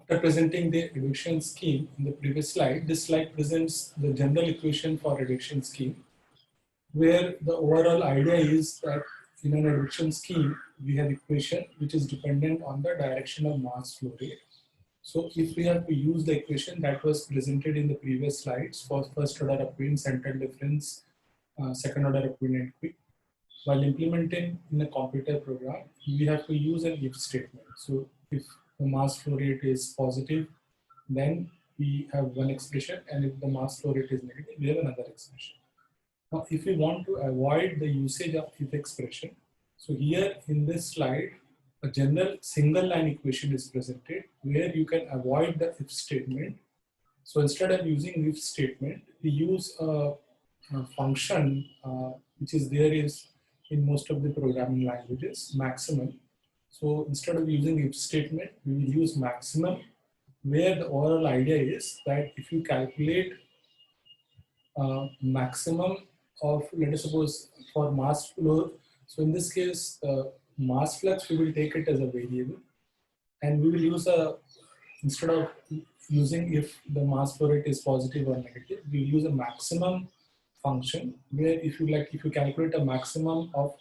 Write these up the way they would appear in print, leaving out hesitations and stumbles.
After presenting the advection scheme in the previous slide, this slide presents the general equation for advection scheme, where the overall idea is that in an advection scheme, we have equation which is dependent on the direction of mass flow rate. So if we have to use the equation that was presented in the previous slides for first order upwind, central difference, second order upwind and quick, while implementing in a computer program, we have to use an if statement. So if the mass flow rate is positive, then we have one expression, and if the mass flow rate is negative, we have another expression. Now, if we want to avoid the usage of if expression, so here in this slide, a general single line equation is presented where you can avoid the if statement. So instead of using if statement, we use a function which is there is in most of the programming languages, maximum. So instead of using if statement, we will use maximum, where the overall idea is that if you calculate maximum of, let us suppose for mass flow, so in this case, mass flux, we will take it as a variable, and we will use a, instead of using if the mass flow rate is positive or negative, we will use a maximum function, where if you calculate a maximum of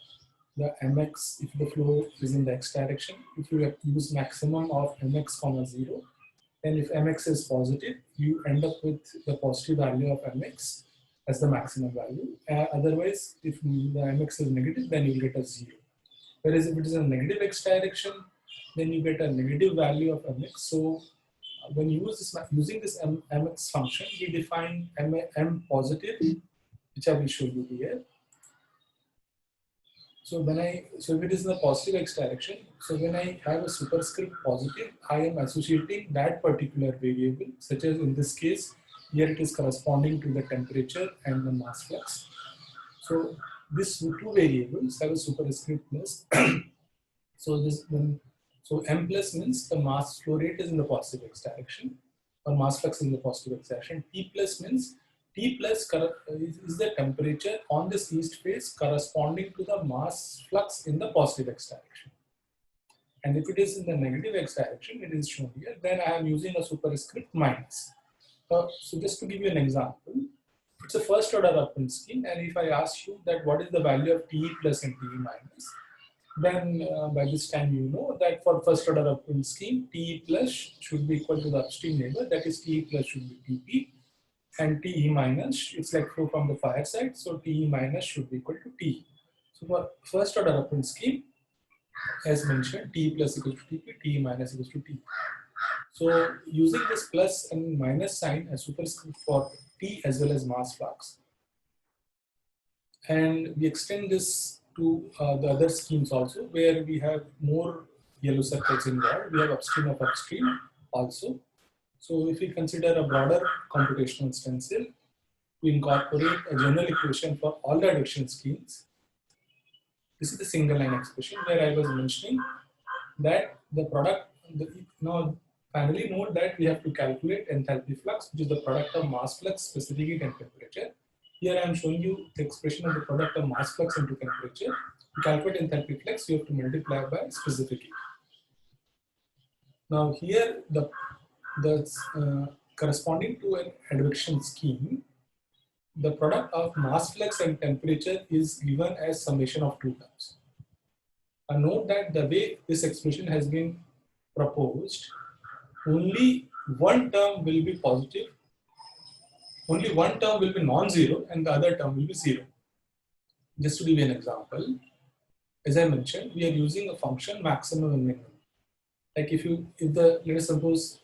the mx, if the flow is in the x direction, if you use maximum of mx comma 0, then if mx is positive, you end up with the positive value of mx as the maximum value. Otherwise, if the mx is negative, then you will get a 0. Whereas if it is a negative x direction, then you get a negative value of mx. So when you use this, using this mx function, we define m positive, which I will show you here. So if it is in the positive x direction, so when I have a superscript positive, I am associating that particular variable, such as in this case, here it is corresponding to the temperature and the mass flux. So these two variables have a superscript plus. So m plus means the mass flow rate is in the positive x direction, or mass flux is in the positive x direction. T plus means T plus is the temperature on this east face corresponding to the mass flux in the positive x direction. And if it is in the negative x direction, it is shown here, then I am using a superscript minus. So just to give you an example, it's a first order upwind scheme, and if I ask you that what is the value of T plus and T minus, then by this time you know that for first order upwind scheme, T plus should be equal to the upstream neighbor, that is T plus should be TP, and TE minus, it's like flow from the fire side, so TE minus should be equal to T. So for first order upwind scheme, as mentioned, T plus equals to TP, TE minus equals to T. So using this plus and minus sign as superscript for T as well as mass flux, and we extend this to the other schemes also, where we have more yellow circles involved. We have upstream of upstream also. So if we consider a broader computational stencil, we incorporate a general equation for all the advection schemes. This is the single line expression where I was mentioning that the product, now finally note that we have to calculate enthalpy flux, which is the product of mass flux, specific heat and temperature. Here I am showing you the expression of the product of mass flux into temperature. To calculate enthalpy flux, you have to multiply by specific heat. Now here the corresponding to an advection scheme, the product of mass flux and temperature is given as summation of two terms. Note that the way this expression has been proposed, only one term will be positive, only one term will be non-zero, and the other term will be 0. Just to give you an example, as I mentioned, we are using a function maximum and minimum. Like let us suppose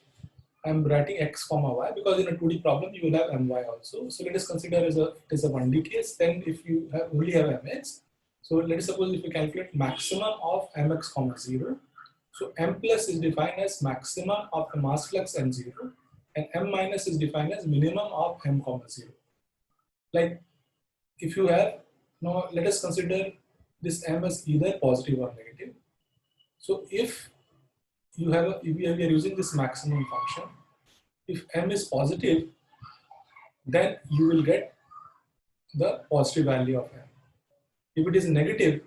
I'm writing x comma y, because in a 2D problem you will have my also. So let us consider it is a 1D case. Then if you only have mx, so let us suppose if you calculate maximum of mx comma 0, so m plus is defined as maximum of the mass flux and 0, and m minus is defined as minimum of m comma 0. Like if you have, now let us consider this m as either positive or negative. So if we are using this maximum function, if m is positive, then you will get the positive value of m. If it is negative,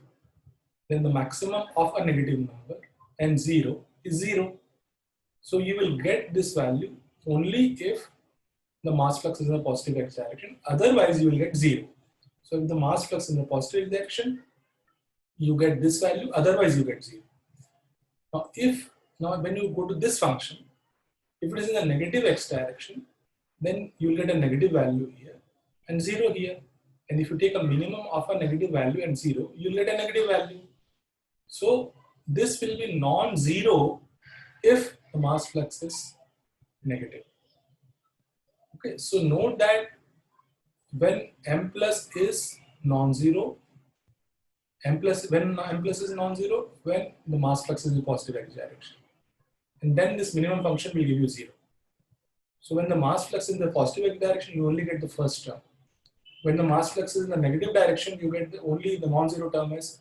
then the maximum of a negative number and 0 is 0. So you will get this value only if the mass flux is in the positive x direction. Otherwise, you will get 0. So if the mass flux is in the positive x direction, you get this value. Otherwise, you get 0. Now when you go to this function, if it is in the negative x direction, then you will get a negative value here and 0 here. And if you take a minimum of a negative value and 0, you will get a negative value. So this will be non-zero if the mass flux is negative. Okay, so note that when m plus is non-zero, when m plus is non-zero, when the mass flux is in the positive x direction. And then this minimum function will give you 0. So when the mass flux is in the positive x direction, you only get the first term. When the mass flux is in the negative direction, you get only the non-zero term as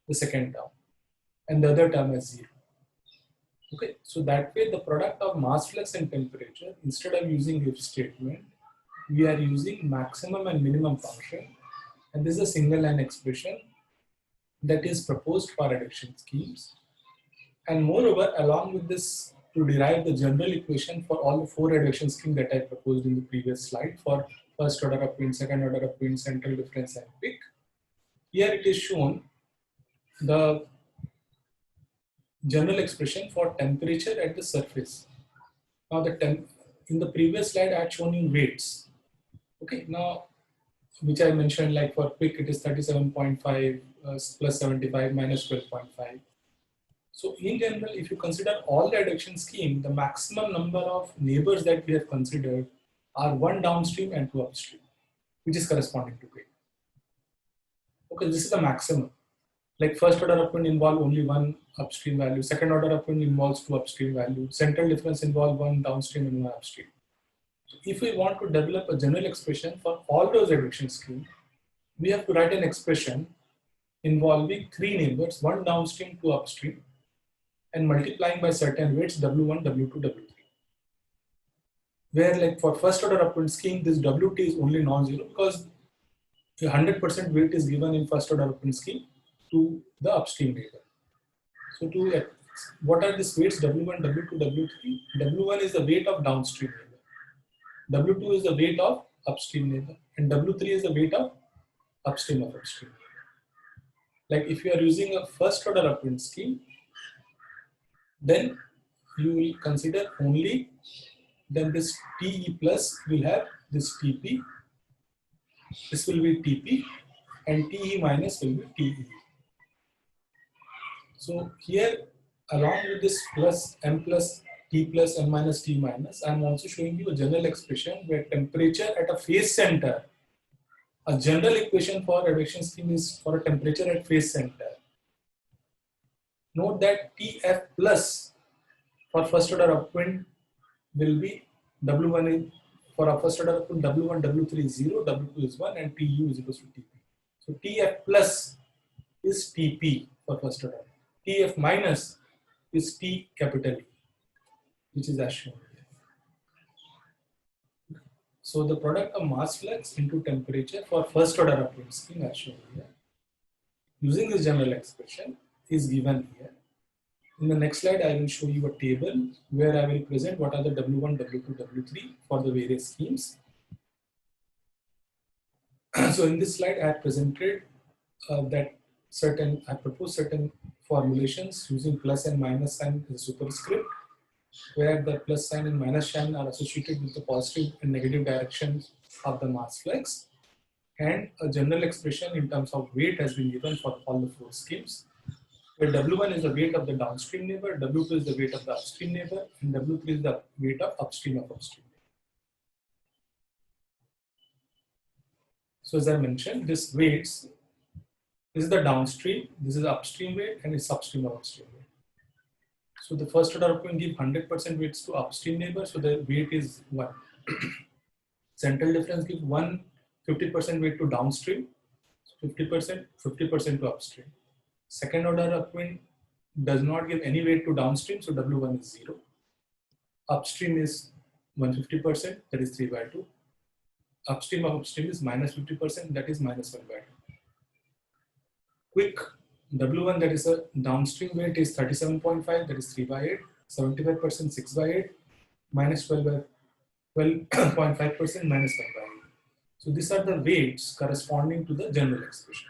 the second term, and the other term as 0. Okay, so that way the product of mass flux and temperature, instead of using if statement, we are using maximum and minimum function, and this is a single line expression that is proposed for advection schemes. And moreover, along with this, to derive the general equation for all the 4 advection schemes that I proposed in the previous slide for first order of wind, second order of wind, central difference, and peak. Here it is shown the general expression for temperature at the surface. Now in the previous slide I had shown you weights. Okay, now which I mentioned, like for quick it is 37.5 plus 75 minus 12.5. So in general, if you consider all the advection scheme, the maximum number of neighbors that we have considered are 1 downstream and 2 upstream, which is corresponding to quick. Okay, this is the maximum. Like first order upwind involve only 1 upstream value, second order upwind involves 2 upstream values, central difference involve 1 downstream and 1 upstream. So if we want to develop a general expression for all those advection schemes, we have to write an expression involving 3 neighbors, 1 downstream, 2 upstream, and multiplying by certain weights W1, W2, W3. Where like for first order upwind scheme, this WT is only non-zero because the 100% weight is given in first order upwind scheme to the upstream neighbor. So what are these weights W1, W2, W3? W1 is the weight of downstream neighbor. W2 is the weight of upstream neighbor. And W3 is the weight of upstream of upstream. Like if you are using a first order upwind scheme, then you will consider only then this TE plus will have this TP. This will be TP and TE minus will be TE. So here along with this plus M plus T plus M minus T minus, I am also showing you a general expression where temperature at a phase center, a general equation for advection scheme is for a temperature at phase center. Note that TF plus for first order upwind will be W1 is for a first order upwind, W1, W3 is 0, W2 is 1, and TU is equal to TP. So TF plus is TP for first order. TF minus is T capital E, which is as shown here. So the product of mass flux into temperature for first order upwind scheme as shown here, using this general expression, is given here. In the next slide, I will show you a table where I will present what are the W1, W2, W3 for the various schemes. So in this slide, I have presented I proposed certain formulations using plus and minus sign as a superscript, where the plus sign and minus sign are associated with the positive and negative directions of the mass flux, and a general expression in terms of weight has been given for all the 4 schemes, where W1 is the weight of the downstream neighbor, W2 is the weight of the upstream neighbor, and W3 is the weight of upstream of upstream. So as I mentioned, this weights, this is the downstream, this is the upstream weight, and it's upstream of upstream weight. So the first order upwind give 100% weights to upstream neighbor, so the weight is 1. Central difference give 50% weight to downstream, 50% to upstream. Second order upwind does not give any weight to downstream, so W1 is 0. Upstream is 150%, that is 3 by 2. Upstream of upstream is minus 50%, that is minus 1 by 2. Quick W1, that is a downstream weight, is 37.5, that is 3 by 8. 75% 6 by 8 minus 12 by 12.5% minus 1 by 8. So these are the weights corresponding to the general expression.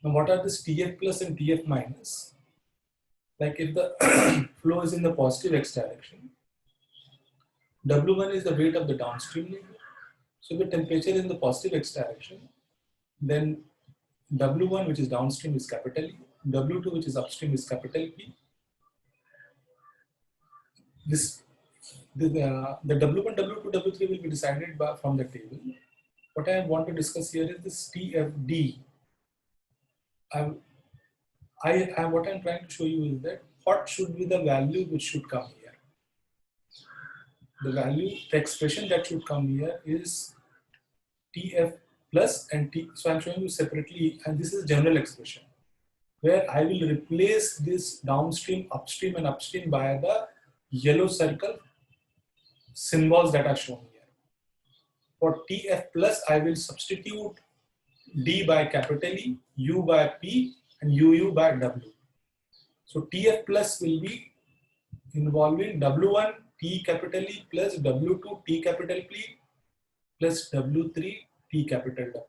Now what are this TF plus and TF minus? Like if the flow is in the positive x direction, W1 is the weight of the downstream labor. So if the temperature is in the positive x direction, then W1, which is downstream, is capital E. W2, which is upstream, is capital P. The W1, W2, W3 will be decided from the table. What I want to discuss here is this TFD. What I'm trying to show you is that what should be the value which should come here. The expression that should come here is TF plus and T. So I'm showing you separately, and this is general expression, where I will replace this downstream, upstream, and upstream by the yellow circle symbols that are shown here. For TF plus, I will substitute D by capital E, U by P, and UU by W. So TF plus will be involving W1 T capital E plus W2 T capital P plus W3 T capital W.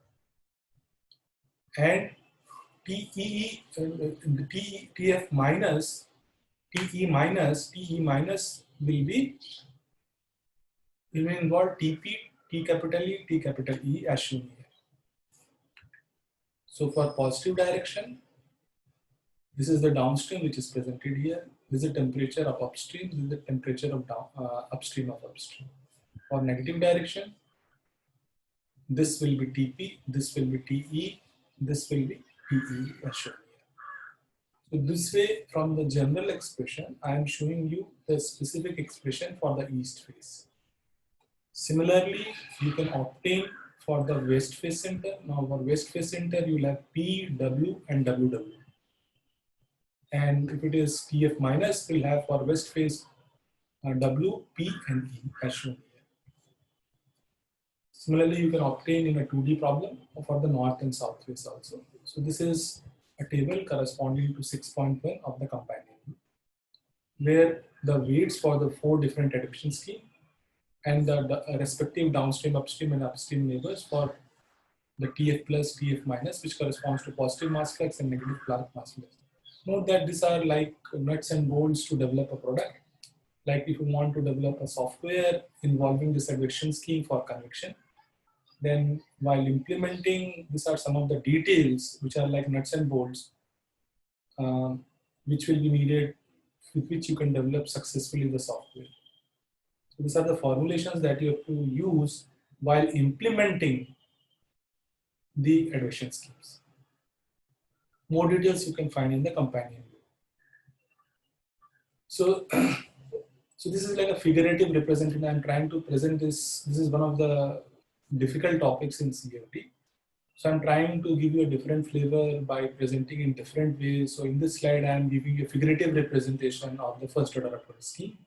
And TF minus, TE minus will be involve TP, T capital E, T capital E as shown here. So for positive direction, this is the downstream which is presented here. This is the temperature of upstream. This is the temperature of upstream of upstream. For negative direction, this will be TP, this will be TE, this will be TE as shown here. So this way, from the general expression, I am showing you the specific expression for the east face. Similarly, you can obtain for the west face center. Now for west face center, you will have P, W, and WW. And if it is TF minus, we'll have for west face W, P, and E as shown here. Similarly, you can obtain in a 2D problem for the north and south face also. So this is a table corresponding to 6.1 of the companion, where the weights for the 4 different advection schemes and the respective downstream, upstream, and upstream neighbors for the TF plus, TF minus, which corresponds to positive mass flux and negative mass flux. Note that these are like nuts and bolts to develop a product. Like if you want to develop a software involving this advection scheme for convection, then while implementing, these are some of the details which are like nuts and bolts, which will be needed, with which you can develop successfully the software. So these are the formulations that you have to use while implementing the advection schemes. More details you can find in the companion book. So, this is like a figurative representation. I'm trying to present this. This is one of the difficult topics in CFD. So I'm trying to give you a different flavor by presenting in different ways. So in this slide, I'm giving you a figurative representation of the first order operand scheme,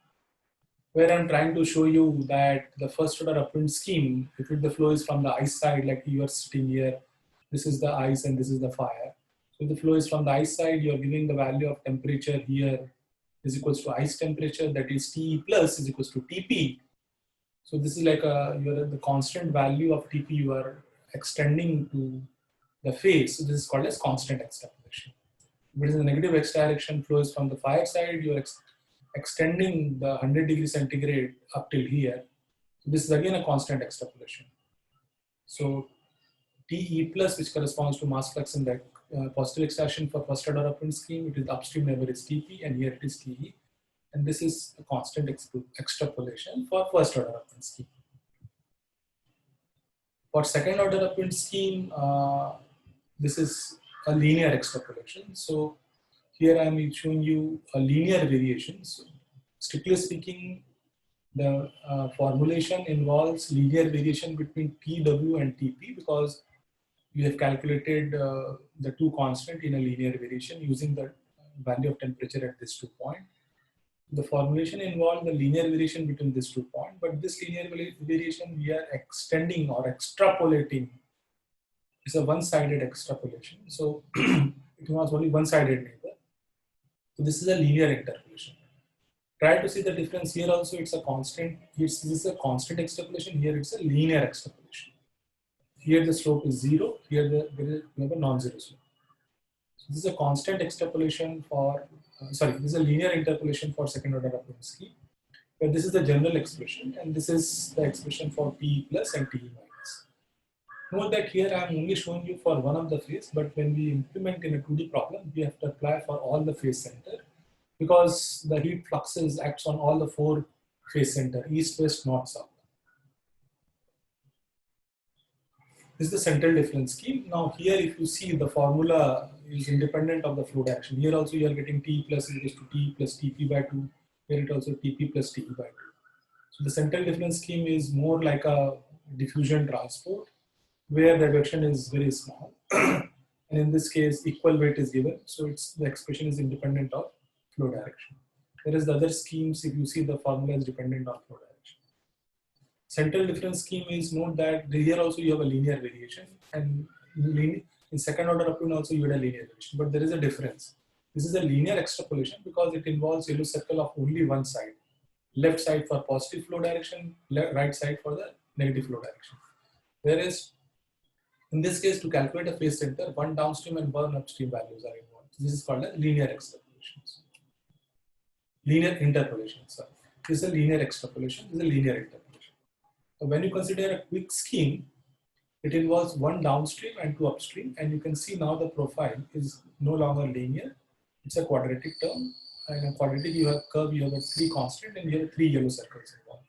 where I'm trying to show you that the first order operand scheme, if the flow is from the ice side, like you are sitting here, this is the ice and this is the fire. So the flow is from the ice side, you're giving the value of temperature here is equals to ice temperature, that is TE plus is equals to TP. So this is like the constant value of TP you are extending to the phase. So this is called as constant extrapolation. If it is in the negative x direction, flow is from the fire side, you are extending the 100 degrees centigrade up till here. So this is again a constant extrapolation. So TE plus, which corresponds to mass flux in the positive x direction for first order operand scheme, it is upstream neighbor is TP and here it is TE. And this is a constant extrapolation for first order operand scheme. For second order operand scheme, this is a linear extrapolation. So here I am showing you a linear variation. So strictly speaking, the formulation involves linear variation between TW and TP because we have calculated the two constant in a linear variation using the value of temperature at these 2 points. The formulation involved the linear variation between these 2 points, but this linear variation we are extending or extrapolating. It's a one-sided extrapolation. So it was only one-sided neighbor. So this is a linear interpolation. Try to see the difference here also. It's a constant. This is a constant extrapolation. Here it's a linear extrapolation. Here the slope is 0. Here we have a non-zero slope. So this is a constant extrapolation for, this is a linear interpolation for second order Rubin scheme. But this is the general expression, and this is the expression for T plus and T minus. Note that here I am only showing you for one of the phase, but when we implement in a 2D problem, we have to apply for all the phase center, because the heat fluxes acts on all the 4 phase center, east, west, north, south. This is the central difference scheme. Now here, if you see, the formula is independent of the flow direction. Here also you are getting T plus equals to T plus TP by 2. Here it also TP plus TE by 2. So the central difference scheme is more like a diffusion transport, where the advection is very small. And in this case, equal weight is given. So the expression is independent of flow direction. Whereas the other schemes, if you see, the formula is dependent on flow direction. Central difference scheme is, note that here also you have a linear variation, and in second order Rubin also you had a linear variation, but there is a difference. This is a linear extrapolation because it involves yellow circle of only one side. Left side for positive flow direction, right side for the negative flow direction. Whereas in this case, to calculate a phase center, one downstream and one upstream values are involved. This is called a linear extrapolation. Linear interpolation, sorry. This is a linear extrapolation, this is a linear interpolation. So when you consider a quick scheme, it involves one downstream and 2 upstream, and you can see now the profile is no longer linear. It's a quadratic term. And in quadratic, you have curve, you have a 3 constant, and you have 3 yellow circles involved.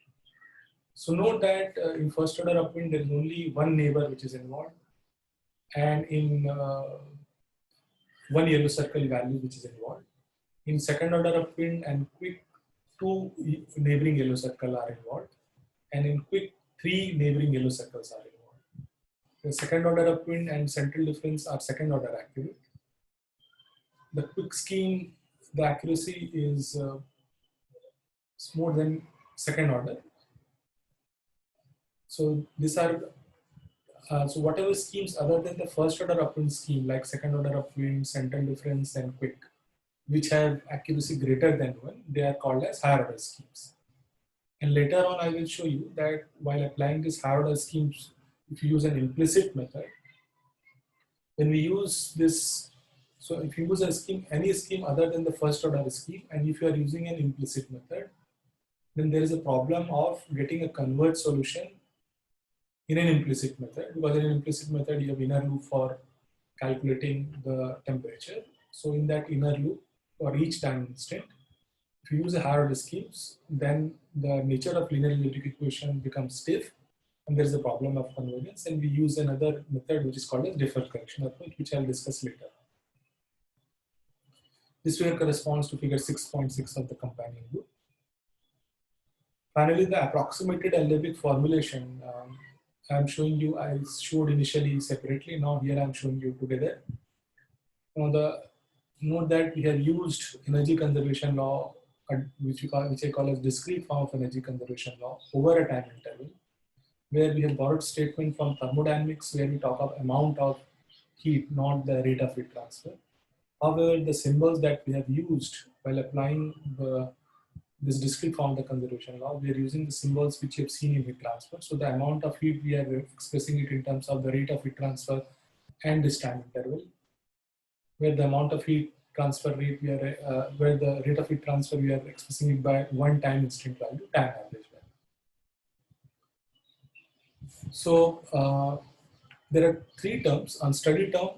So note that in first order Rubin, there is only one neighbor which is involved, and in one yellow circle value which is involved. In second order Rubin and quick, 2 neighboring yellow circles are involved, and in quick, 3 neighboring yellow circles are involved. The second order Rubin and central difference are second order accurate. The quick scheme, the accuracy is more than second order. So these are so whatever schemes other than the first order Rubin scheme, like second order Rubin, central difference, and quick, which have accuracy greater than 1, they are called as higher order schemes. And later on, I will show you that while applying these higher order schemes, if you use an implicit method, when we use this, so if you use a scheme, any scheme other than the first order scheme, and if you are using an implicit method, then there is a problem of getting a converged solution in an implicit method, because in an implicit method, you have inner loop for calculating the temperature. So in that inner loop, for each time instant, if you use a higher order schemes, then the nature of linear algebraic equation becomes stiff, and there is a problem of convergence, and we use another method which is called as deferred correction approach, which I'll discuss later. This figure corresponds to figure 6.6 of the companion book. Finally, the approximated algebraic formulation I'm showing you, I showed initially separately, now here I'm showing you together. Now note that we have used energy conservation law, which I call as discrete form of energy conservation law, over a time interval, where we have borrowed statement from thermodynamics, where we talk of amount of heat, not the rate of heat transfer. However, the symbols that we have used while applying this discrete form of the conservation law, we are using the symbols which you have seen in heat transfer. So the amount of heat, we are expressing it in terms of the rate of heat transfer and this time interval, where the amount of heat transfer rate, where the rate of heat transfer, we are expressing it by one time instant value, time average value. So there are 3 terms: unstudied term,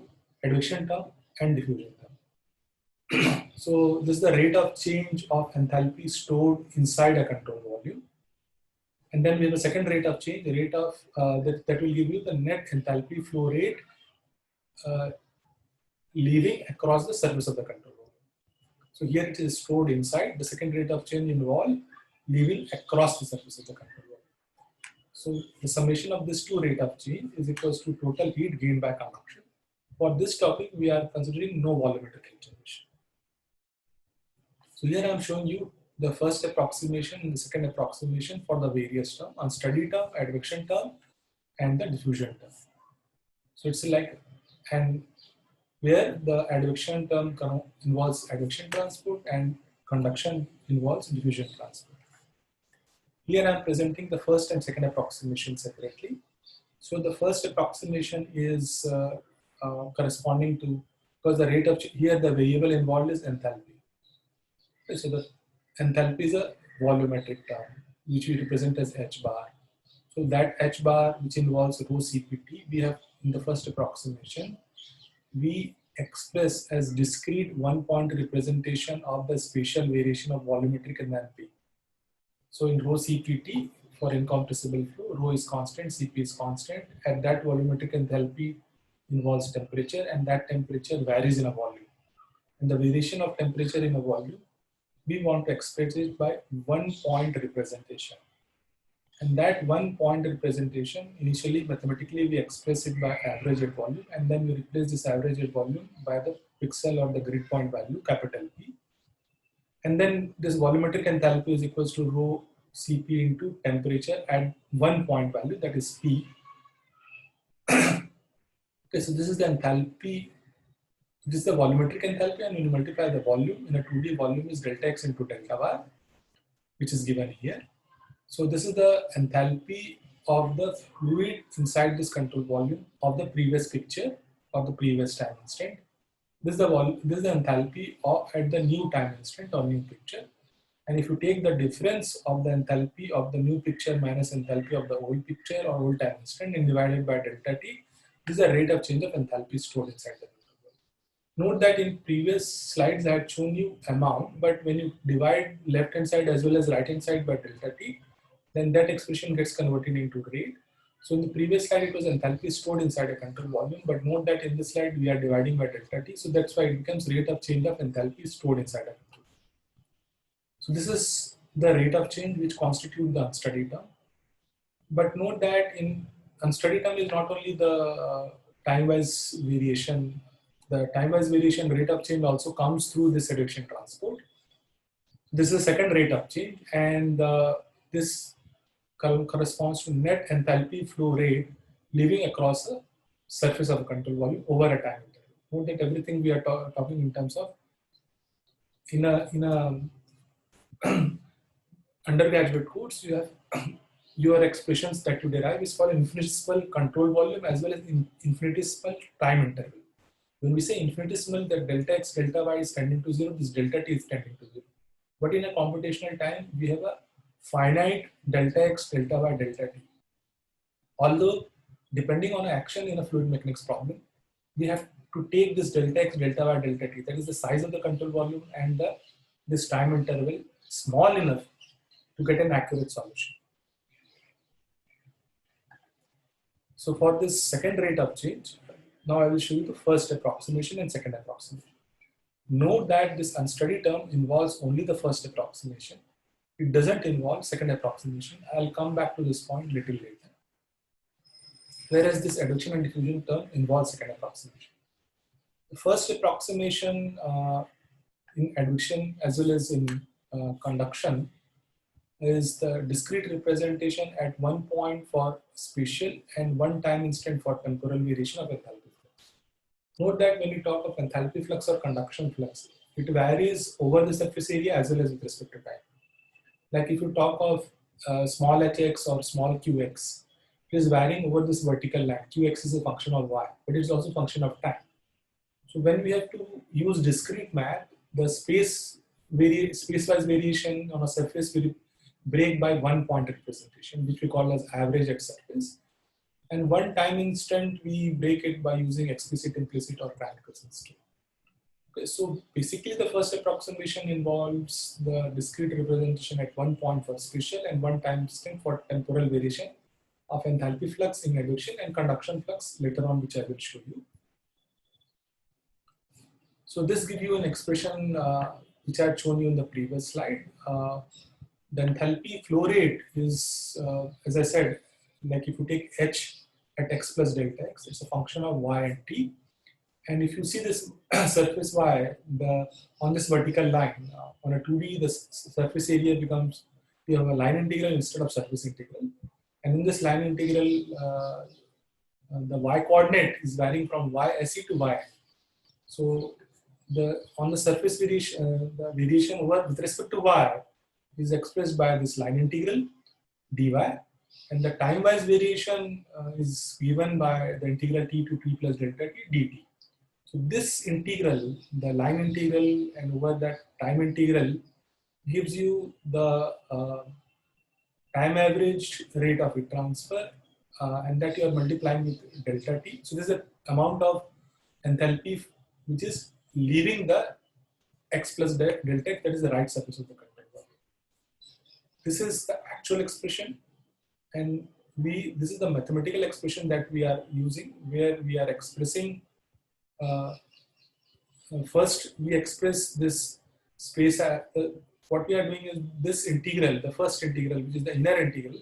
advection term, and diffusion term. So this is the rate of change of enthalpy stored inside a control volume. And then we have a second rate of change, the rate of that will give you the net enthalpy flow rate leaving across the surface of the control volume. So here it is stored inside. The second rate of change involved leaving across the surface of the control volume. So the summation of this 2 rate of change is equals to total heat gained by convection. For this topic, we are considering no volumetric heat generation. So here I am showing you the first approximation and the second approximation for the various term, unstudied term, advection term, and the diffusion term. So it's like, and where the advection term involves advection transport and conduction involves diffusion transport. Here I am presenting the first and second approximation separately. So the first approximation is corresponding to, because the rate of, here the variable involved is enthalpy. Okay, so the enthalpy is a volumetric term, which we represent as h bar. So that h bar, which involves rho CPT, we have in the first approximation, we express as discrete one-point representation of the spatial variation of volumetric enthalpy. So in rho CPT, for incompressible flow, rho is constant, Cp is constant, and that volumetric enthalpy involves temperature, and that temperature varies in a volume. And the variation of temperature in a volume, we want to express it by one-point representation. And that one-point representation, initially mathematically we express it by average at volume, and then we replace this average at volume by the pixel or the grid point value, capital P. And then this volumetric enthalpy is equals to rho Cp into temperature at one point value, that is P. Okay, so this is the enthalpy. This is the volumetric enthalpy, and when you multiply the volume in a 2D volume is delta x into delta y, which is given here. So this is the enthalpy of the fluid inside this control volume of the previous picture or the previous time instant. This is the enthalpy at the new time instant or new picture. And if you take the difference of the enthalpy of the new picture minus enthalpy of the old picture or old time instant and divided by delta t, this is the rate of change of enthalpy stored inside the control volume. Note that in previous slides I had shown you amount, but when you divide left hand side as well as right hand side by delta t, then that expression gets converted into rate. So in the previous slide it was enthalpy stored inside a control volume, but note that in this slide we are dividing by delta t, so that's why it becomes rate of change of enthalpy stored inside a control. So this is the rate of change which constitutes the unstudied term. But note that in unstudied term is not only the time-wise variation. The time-wise variation rate of change also comes through this advection transport. This is the second rate of change, and this corresponds to net enthalpy flow rate living across the surface of a control volume over a time interval. Note that everything we are talking in terms of in a undergraduate course, you have your expressions that you derive is for infinitesimal control volume as well as infinitesimal time interval. When we say infinitesimal, that delta x, delta y is tending to 0, this delta t is tending to 0. But in a computational time, we have a finite delta x, delta y, delta t. Although, depending on action in a fluid mechanics problem, we have to take this delta x, delta y, delta t, that is the size of the control volume and this time interval small enough to get an accurate solution. So for this second rate of change, now I will show you the first approximation and second approximation. Note that this unstudied term involves only the first approximation. It doesn't involve second approximation. I'll come back to this point little later. Whereas this advection and diffusion term involves second approximation. The first approximation in advection as well as in conduction is the discrete representation at one point for spatial and one time instant for temporal variation of enthalpy flux. Note that when you talk of enthalpy flux or conduction flux, it varies over the surface area as well as with respect to time. Like if you talk of small hx or small qx, it is varying over this vertical line. Qx is a function of y, but it is also a function of time. So when we have to use discrete math, the space-wise variation on a surface will break by one point representation, which we call as average at surface. And one time instant, we break it by using explicit, implicit, or Frank-Wilson scale. Okay, so basically the first approximation involves the discrete representation at one point for spatial and one time instant for temporal variation of enthalpy flux in advection and conduction flux later on, which I will show you. So this gives you an expression which I had shown you in the previous slide. The enthalpy flow rate is, as I said, like if you take h at x plus delta x, it's a function of y and t. And if you see this surface y, on this vertical line, on a 2D, the surface area becomes, you have a line integral instead of surface integral. And in this line integral, the y coordinate is varying from y SE to y. So on the surface variation, the variation over with respect to y is expressed by this line integral dy, and the time-wise variation is given by the integral t to t plus delta t dt. So this integral, the line integral and over that time integral, gives you the time average rate of heat transfer, and that you are multiplying with delta t. So this is the amount of enthalpy which is leaving the x plus delta x, that is the right surface of the conductor. This is the actual expression, and this is the mathematical expression that we are using, where we are expressing first we express this space. What we are doing is this integral, the first integral, which is the inner integral,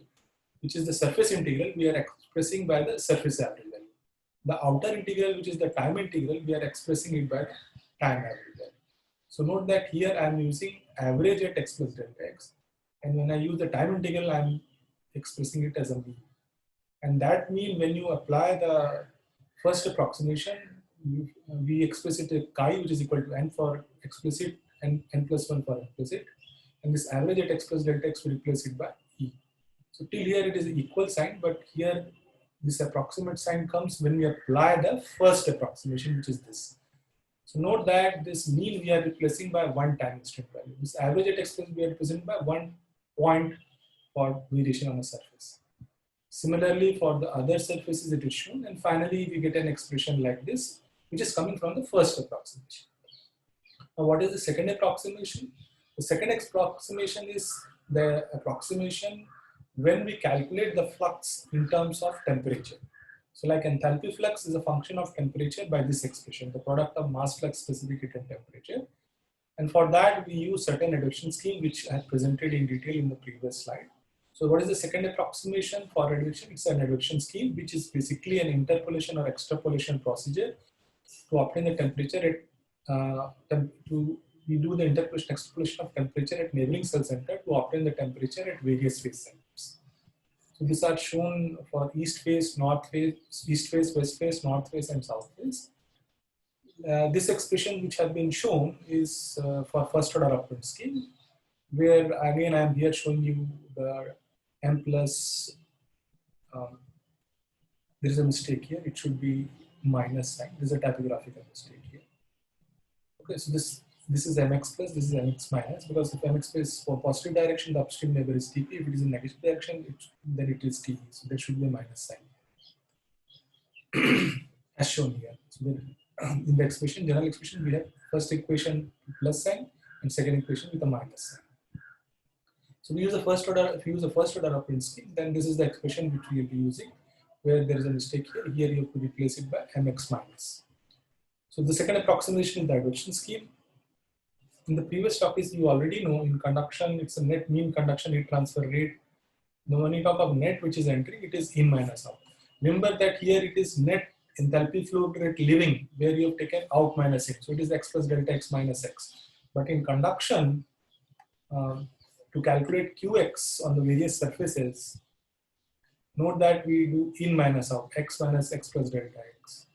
which is the surface integral, we are expressing by the surface average value. The outer integral, which is the time integral, we are expressing it by the time average value. So note that here I am using average at x plus delta x, and when I use the time integral, I am expressing it as a mean. And that mean, when you apply the first approximation, we express it as chi, which is equal to n for explicit and n plus 1 for implicit. And this average at x plus delta x, we replace it by e. So till here it is an equal sign, but here this approximate sign comes when we apply the first approximation, which is this. So note that this mean we are replacing by one time instant value. This average at x plus we are representing by 1 point for variation on a surface. Similarly, for the other surfaces it is shown, and finally we get an expression like this, which is coming from the first approximation. Now, what is the second approximation? The second approximation is the approximation when we calculate the flux in terms of temperature. So like enthalpy flux is a function of temperature by this expression, the product of mass flux, specific heat and temperature. And for that we use certain advection scheme, which I have presented in detail in the previous slide. So what is the second approximation for advection? It's an advection scheme, which is basically an interpolation or extrapolation procedure to obtain the temperature at, we do the interpolation extrapolation of temperature at neighboring cell center to obtain the temperature at various phase centers. So these are shown for east phase, north phase, east phase, west phase, north phase, and south phase. This expression which have been shown is for first order operant scheme, where again I am here showing you the m plus, there is a mistake here, it should be minus sign, there is a typographical mistake here. Okay, so this is mx plus, this is mx minus, because if mx is for positive direction, the upstream neighbor is Tp, if it is in negative direction, then it is Te, so there should be a minus sign as shown here. So in the expression, general expression, we have first equation plus sign and second equation with a minus sign. So we use a first order, if you use a first order operant scheme, then this is the expression which we will be using, where there is a mistake here. Here you have to replace it by mx minus. So the second approximation is the advection scheme. In the previous topics, you already know in conduction, it's a net mean conduction heat transfer rate. Now when you talk of net, which is entering, it is in minus out. Remember that here it is net enthalpy flow rate leaving, where you have taken out minus in. So it is x plus delta x minus x. But in conduction, to calculate qx on the various surfaces, note that we do in minus out, x minus x plus delta x.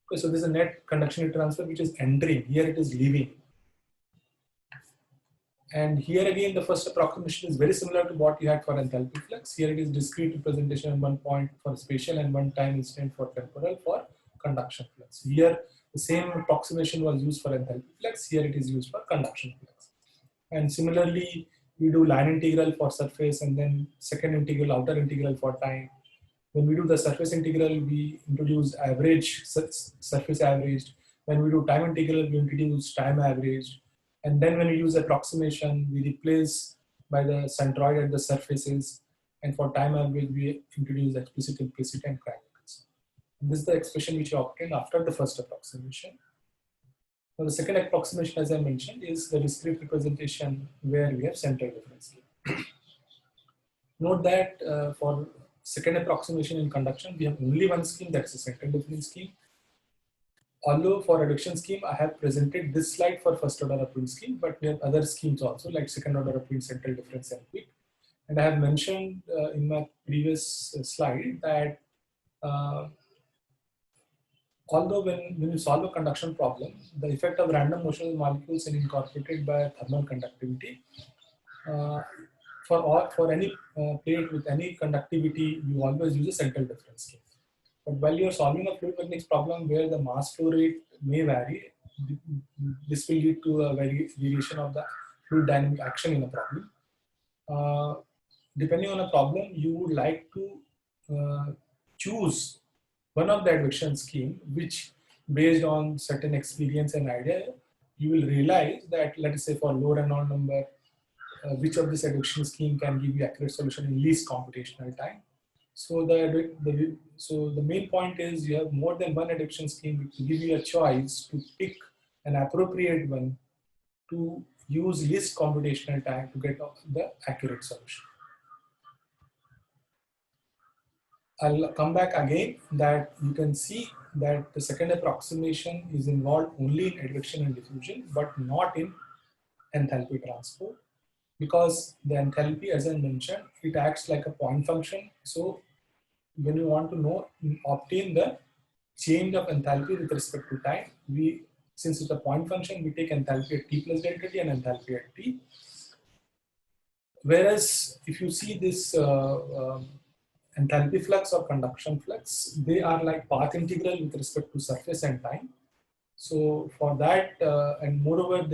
Okay, so this is a net conduction heat transfer which is entering, here it is leaving. And here again, the first approximation is very similar to what you had for enthalpy flux. Here it is discrete representation, 1 point for spatial and 1 time instant for temporal for conduction flux. Here the same approximation was used for enthalpy flux, here it is used for conduction flux. And similarly, we do line integral for surface and then second integral, outer integral for time. When we do the surface integral, we introduce average, surface averaged. When we do time integral, we introduce time averaged. And then when we use approximation, we replace by the centroid at the surfaces. And for time average, we introduce explicit, implicit, and kinematics. This is the expression which we obtained after the first approximation. Now the second approximation, as I mentioned, is the discrete representation where we have central difference. Note that for second approximation in conduction, we have only one scheme, that's the central difference scheme. Although for advection scheme, I have presented this slide for first order operant scheme, but we have other schemes also like second order operant, central difference, and quick. And I have mentioned in my previous slide that although when you solve a conduction problem, the effect of random motion of molecules is incorporated by thermal conductivity. For any plate with any conductivity, you always use a central difference case. But while you are solving a fluid mechanics problem where the mass flow rate may vary, this will lead to a variation of the fluid dynamic action in a problem. Depending on a problem, you would like to choose one of the advection scheme, which based on certain experience and idea, you will realize that, let us say for low Reynolds number, which of this advection scheme can give you accurate solution in least computational time. So the main point is you have more than one advection scheme to give you a choice to pick an appropriate one to use least computational time to get the accurate solution. I'll come back again that you can see that the second approximation is involved only in advection and diffusion, but not in enthalpy transport, because the enthalpy, as I mentioned, it acts like a point function. So when you want to obtain the change of enthalpy with respect to time, since it's a point function, we take enthalpy at t plus delta t and enthalpy at t. Whereas if you see this enthalpy flux or conduction flux, they are like path integral with respect to surface and time. So for that, and moreover,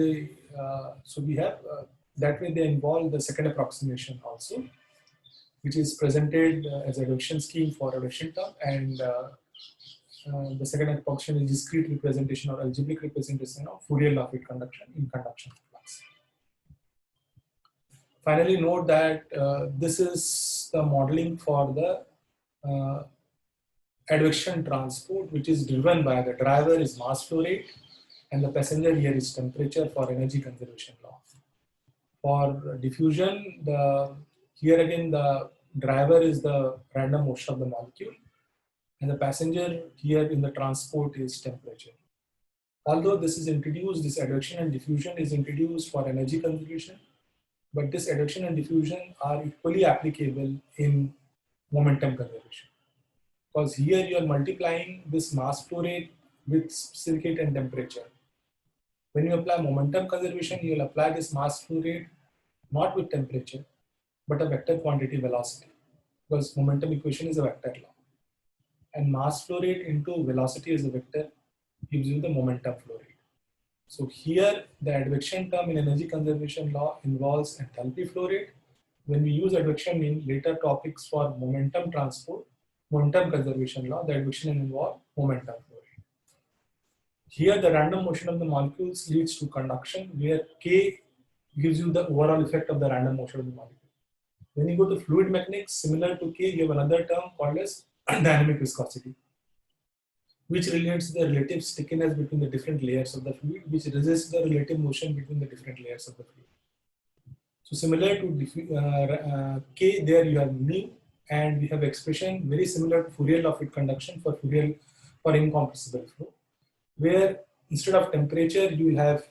so we have that way they involve the second approximation also, which is presented as advection scheme for advection term, and the second approximation is discrete representation or algebraic representation of Fourier law of heat conduction in conduction flux. Finally, note that this is the modeling for the advection transport, which is driven by the driver is mass flow rate and the passenger here is temperature for energy conservation law. For diffusion, here again the driver is the random motion of the molecule and the passenger here in the transport is temperature. Although this is introduced, this advection and diffusion is introduced for energy conservation, but this advection and diffusion are equally applicable in momentum conservation. Because here you are multiplying this mass flow rate with specific heat and temperature. When you apply momentum conservation, you will apply this mass flow rate not with temperature, but a vector quantity velocity, because momentum equation is a vector law. And mass flow rate into velocity as a vector gives you the momentum flow rate. So here the advection term in energy conservation law involves enthalpy flow rate. When we use advection in later topics for momentum transport, momentum conservation law, the advection involves momentum flow rate. Here the random motion of the molecules leads to conduction, where K gives you the overall effect of the random motion of the molecule. When you go to fluid mechanics, similar to K, you have another term called as dynamic viscosity, which relates the relative stickiness between the different layers of the fluid, which resists the relative motion between the different layers of the fluid. So similar to K, there you have mu, and we have expression very similar to Fourier law of heat conduction for incompressible flow, where instead of temperature you will have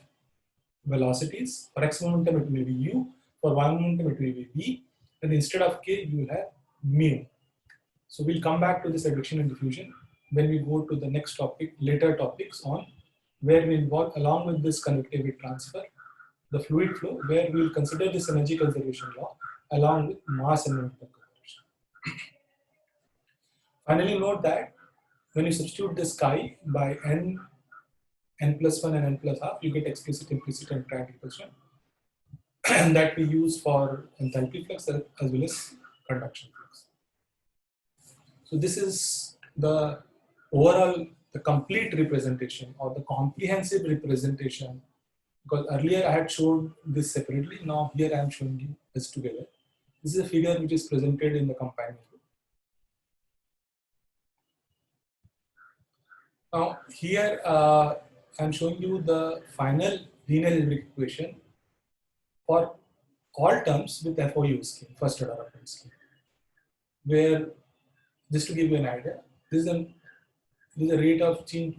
velocities. For x momentum it will be u, for y momentum it will be v, and instead of k you will have mu. So we'll come back to this advection and diffusion when we go to the next topic, later topics on where we involve, along with this convective heat transfer, the fluid flow, where we will consider this energy conservation law along with mass and momentum conservation. Finally, note that when you substitute this chi by n plus 1 and n plus half, you get explicit, implicit, and triangulation, and that we use for enthalpy flux as well as conduction flux. So this is the overall, the complete representation or the comprehensive representation, because earlier I had shown this separately, now here I am showing you this together. This is a figure which is presented in the companion book. Now here I am showing you the final linear algebraic equation for all terms with FOU scheme, first order reference scheme, where, just to give you an idea, this is a rate of change,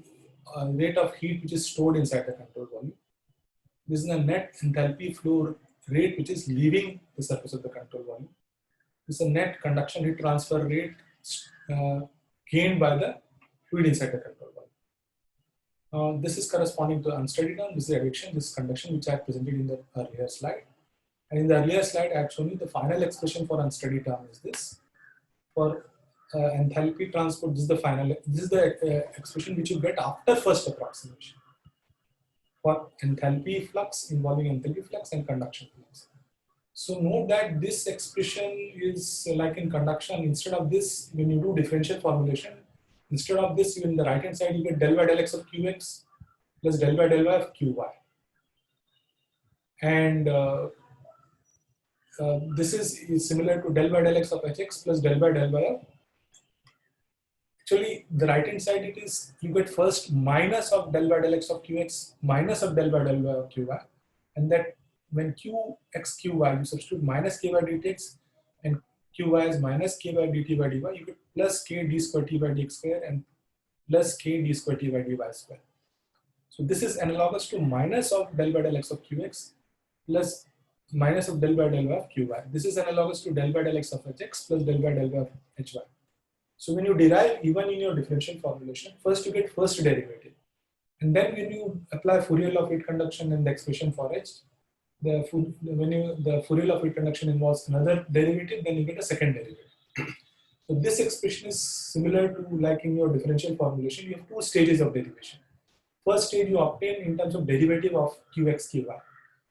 rate of heat which is stored inside the control volume. This is the net enthalpy flow rate which is leaving the surface of the control volume. This is a net conduction heat transfer rate gained by the fluid inside the control volume. This is corresponding to unsteady term. This is advection. This is convection, which I presented in the earlier slide. And in the earlier slide, I have shown you the final expression for unsteady term is this. For enthalpy transport, this is the final. This is the expression which you get after first approximation. For enthalpy flux involving enthalpy flux and conduction flux. So note that this expression is like in conduction. Instead of this, when you do differential formulation, instead of this, in the right hand side, you get del by del x of qx plus del by del y of qy. And this is similar to del by del x of hx plus del by del y of. Actually, the right hand side, it is you get first minus of del by del x of qx minus of del by del y of qy, and that when qx qy you substitute minus k by dtx and qy is minus k by dt by dy, you get plus k d square t by dx square and plus k d square t by dy square. So this is analogous to minus of del by del x of qx plus minus of del by del y of qy. This is analogous to del by del x of hx plus del by del y of hy. So when you derive even in your differential formulation, first you get first derivative, and then when you apply Fourier law of heat conduction and the expression for h, the Fourier law of heat conduction involves another derivative, then you get a second derivative. So this expression is similar to like in your differential formulation, you have two stages of derivation. First stage you obtain in terms of derivative of qx qy,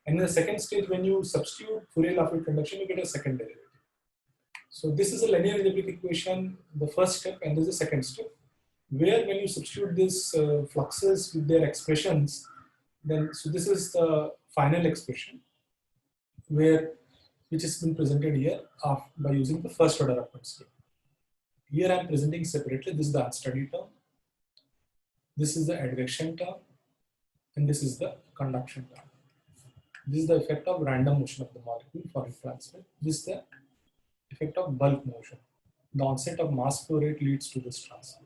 and in the second stage when you substitute Fourier law of heat conduction, you get a second derivative. So this is a linear algebraic equation, the first step, and this is the second step, where when you substitute these fluxes with their expressions, then so this is the final expression, which has been presented here by using the first order upward scale. Here I am presenting separately. This is the unsteady term, this is the advection term, and this is the conduction term. This is the effect of random motion of the molecule for heat transfer. This is the effect of bulk motion. The onset of mass flow rate leads to this transfer.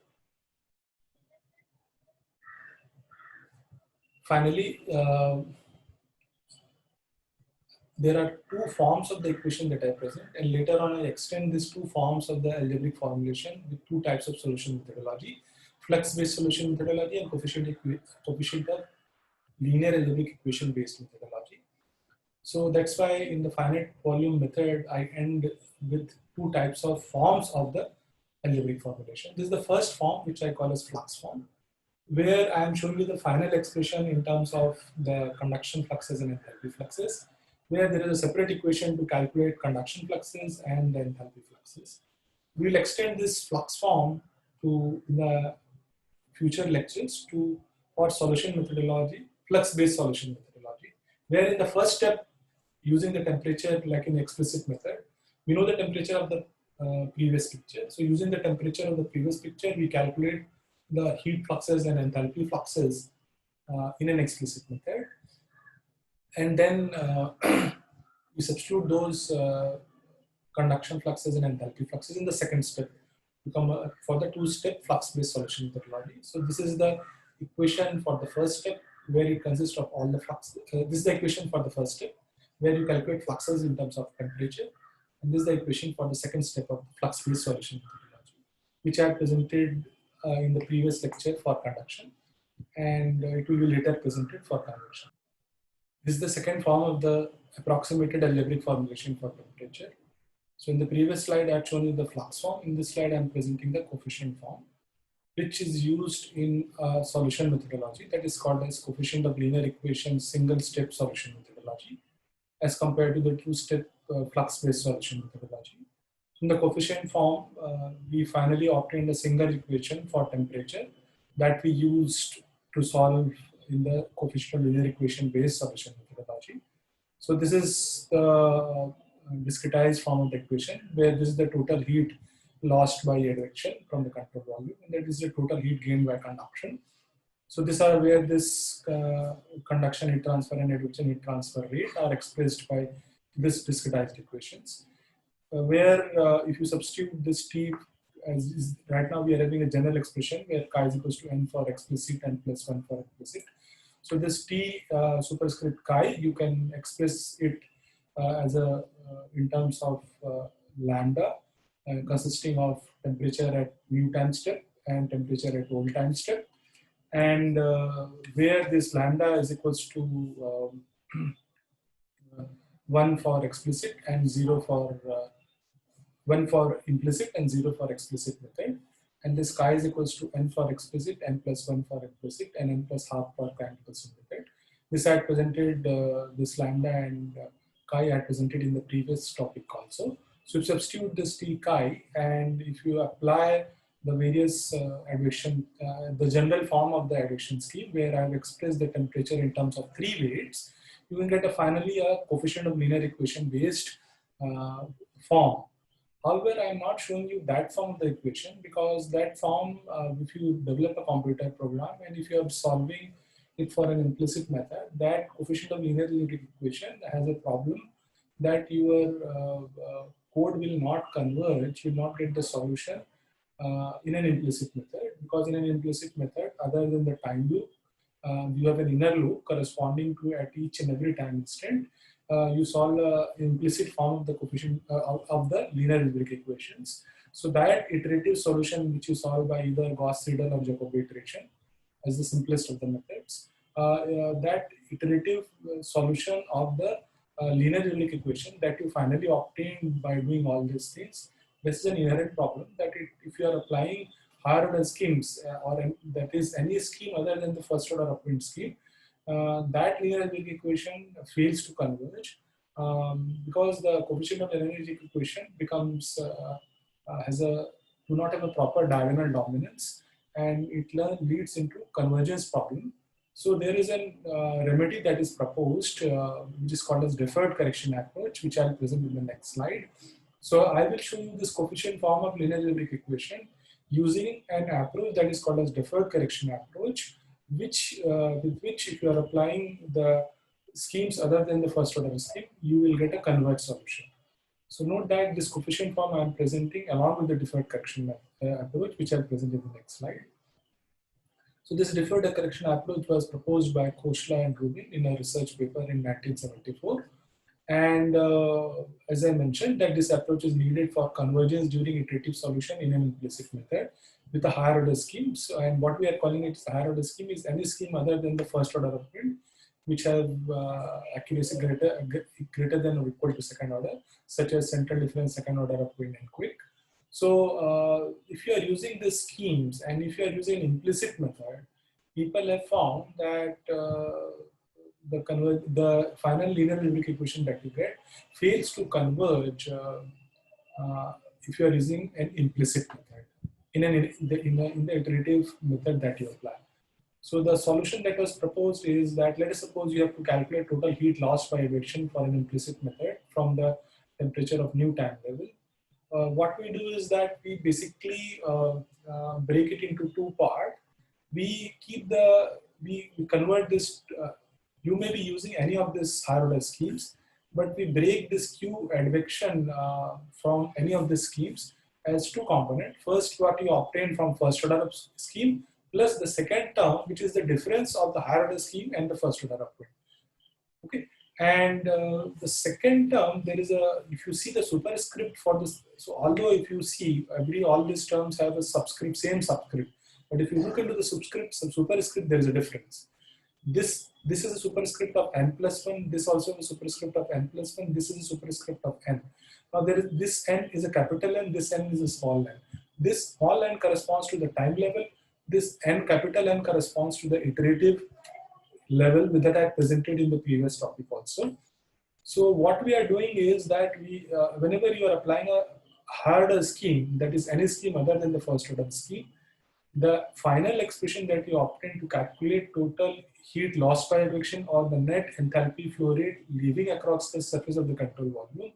Finally, there are two forms of the equation that I present, and later on I extend these two forms of the algebraic formulation with two types of solution methodology: flux-based solution methodology and coefficient of linear algebraic equation-based methodology. So that's why in the finite volume method, I end with two types of forms of the algebraic formulation. This is the first form, which I call as flux form, where I am showing you the final expression in terms of the conduction fluxes and enthalpy fluxes, where there is a separate equation to calculate conduction fluxes and the enthalpy fluxes. We will extend this flux form to the future lectures for solution methodology, flux-based solution methodology, where in the first step, using the temperature like in the explicit method, we know the temperature of the previous picture. So using the temperature of the previous picture, we calculate the heat fluxes and enthalpy fluxes in an explicit method. And then we substitute those conduction fluxes and enthalpy fluxes in the second step to come for the two-step flux-based solution methodology. So this is the equation for the first step, where it consists of all the flux. This is the equation for the first step, where you calculate fluxes in terms of temperature. And this is the equation for the second step of the flux-based solution methodology, which I presented in the previous lecture for conduction, and it will be later presented for convection. This is the second form of the approximated algebraic formulation for temperature. So in the previous slide, I had shown you the flux form. In this slide, I am presenting the coefficient form, which is used in solution methodology that is called as coefficient of linear equation single-step solution methodology, as compared to the two-step flux-based solution methodology. In the coefficient form, we finally obtained a single equation for temperature that we used to solve in the coefficient of linear equation-based solution methodology. So this is the discretized form of the equation, where this is the total heat lost by advection from the control volume, and that is the total heat gained by conduction. So these are where this conduction heat transfer and advection heat transfer rate are expressed by this discretized equations, where if you substitute this T, as is, right now we are having a general expression where chi is equals to n for explicit and plus 1 for implicit. So this T superscript chi, you can express it as a in terms of lambda, consisting of temperature at mu time step and temperature at volt time step, and where this lambda is equals to 1 for explicit and 0 for 1 for implicit and 0 for explicit method. And this chi is equals to n for explicit, n plus 1 for implicit, and n plus half for canonical method. This I had presented, this lambda and chi I had presented in the previous topic also. So you substitute this t chi, and if you apply the various advection, the general form of the advection scheme, where I have expressed the temperature in terms of 3 weights, you will get finally a coefficient of linear equation based form. However, I am not showing you that form of the equation, because that form, if you develop a computer program and if you are solving it for an implicit method, that coefficient of linear equation has a problem that your code will not converge, will not get the solution in an implicit method, because in an implicit method, other than the time loop, you have an inner loop corresponding to at each and every time instant. You solve the implicit form of the coefficient of the linear algebraic equations. So that iterative solution which you solve by either Gauss-Seidel or Jacobi iteration as the simplest of the methods, that iterative solution of the linear algebraic equation that you finally obtain by doing all these things, this is an inherent problem that if you are applying higher order schemes or that is any scheme other than the first order upwind scheme, that linear algebraic equation fails to converge because the coefficient of linear algebraic equation becomes do not have a proper diagonal dominance, and it leads into convergence problem. So there is a remedy that is proposed, which is called as deferred correction approach, which I'll present in the next slide. So I will show you this coefficient form of linear algebraic equation using an approach that is called as deferred correction approach, which with which if you are applying the schemes other than the first order scheme, you will get a converged solution. So note that this coefficient form I am presenting along with the deferred correction approach, which I'll present in the next slide. So this deferred correction approach was proposed by Khosla and Rubin in a research paper in 1974. And as I mentioned, that this approach is needed for convergence during iterative solution in an implicit method with a higher order scheme. So, and what we are calling it higher order scheme is any scheme other than the first order upwind, which have accuracy greater than or equal to second order, such as central difference, second order upwind, and quick. So if you are using the schemes and if you are using an implicit method, people have found that the final linear algebraic equation that you get fails to converge if you are using an implicit method in the iterative method that you apply. So the solution that was proposed is that, let us suppose you have to calculate total heat lost by advection for an implicit method from the temperature of new time level. What we do is that we basically break it into two parts. We convert this. You may be using any of these higher order schemes, but we break this Q advection from any of these schemes as two components. First, what you obtain from first order scheme, plus the second term, which is the difference of the higher order scheme and the first order upwind. Okay, and the second term, there is a, if you see the superscript for this, so although if you see all these terms have a subscript, same subscript, but if you look into the superscript, there is a difference. This is a superscript of n plus 1, this also is a superscript of n plus 1, this is a superscript of n. Now there is, this n is a capital N, this n is a small n. This small n corresponds to the time level, this n capital N corresponds to the iterative level that I presented in the previous topic also. So what we are doing is that we, whenever you are applying a harder scheme, that is any scheme other than the first order scheme, the final expression that you obtain to calculate total heat lost by advection or the net enthalpy flow rate leaving across the surface of the control volume,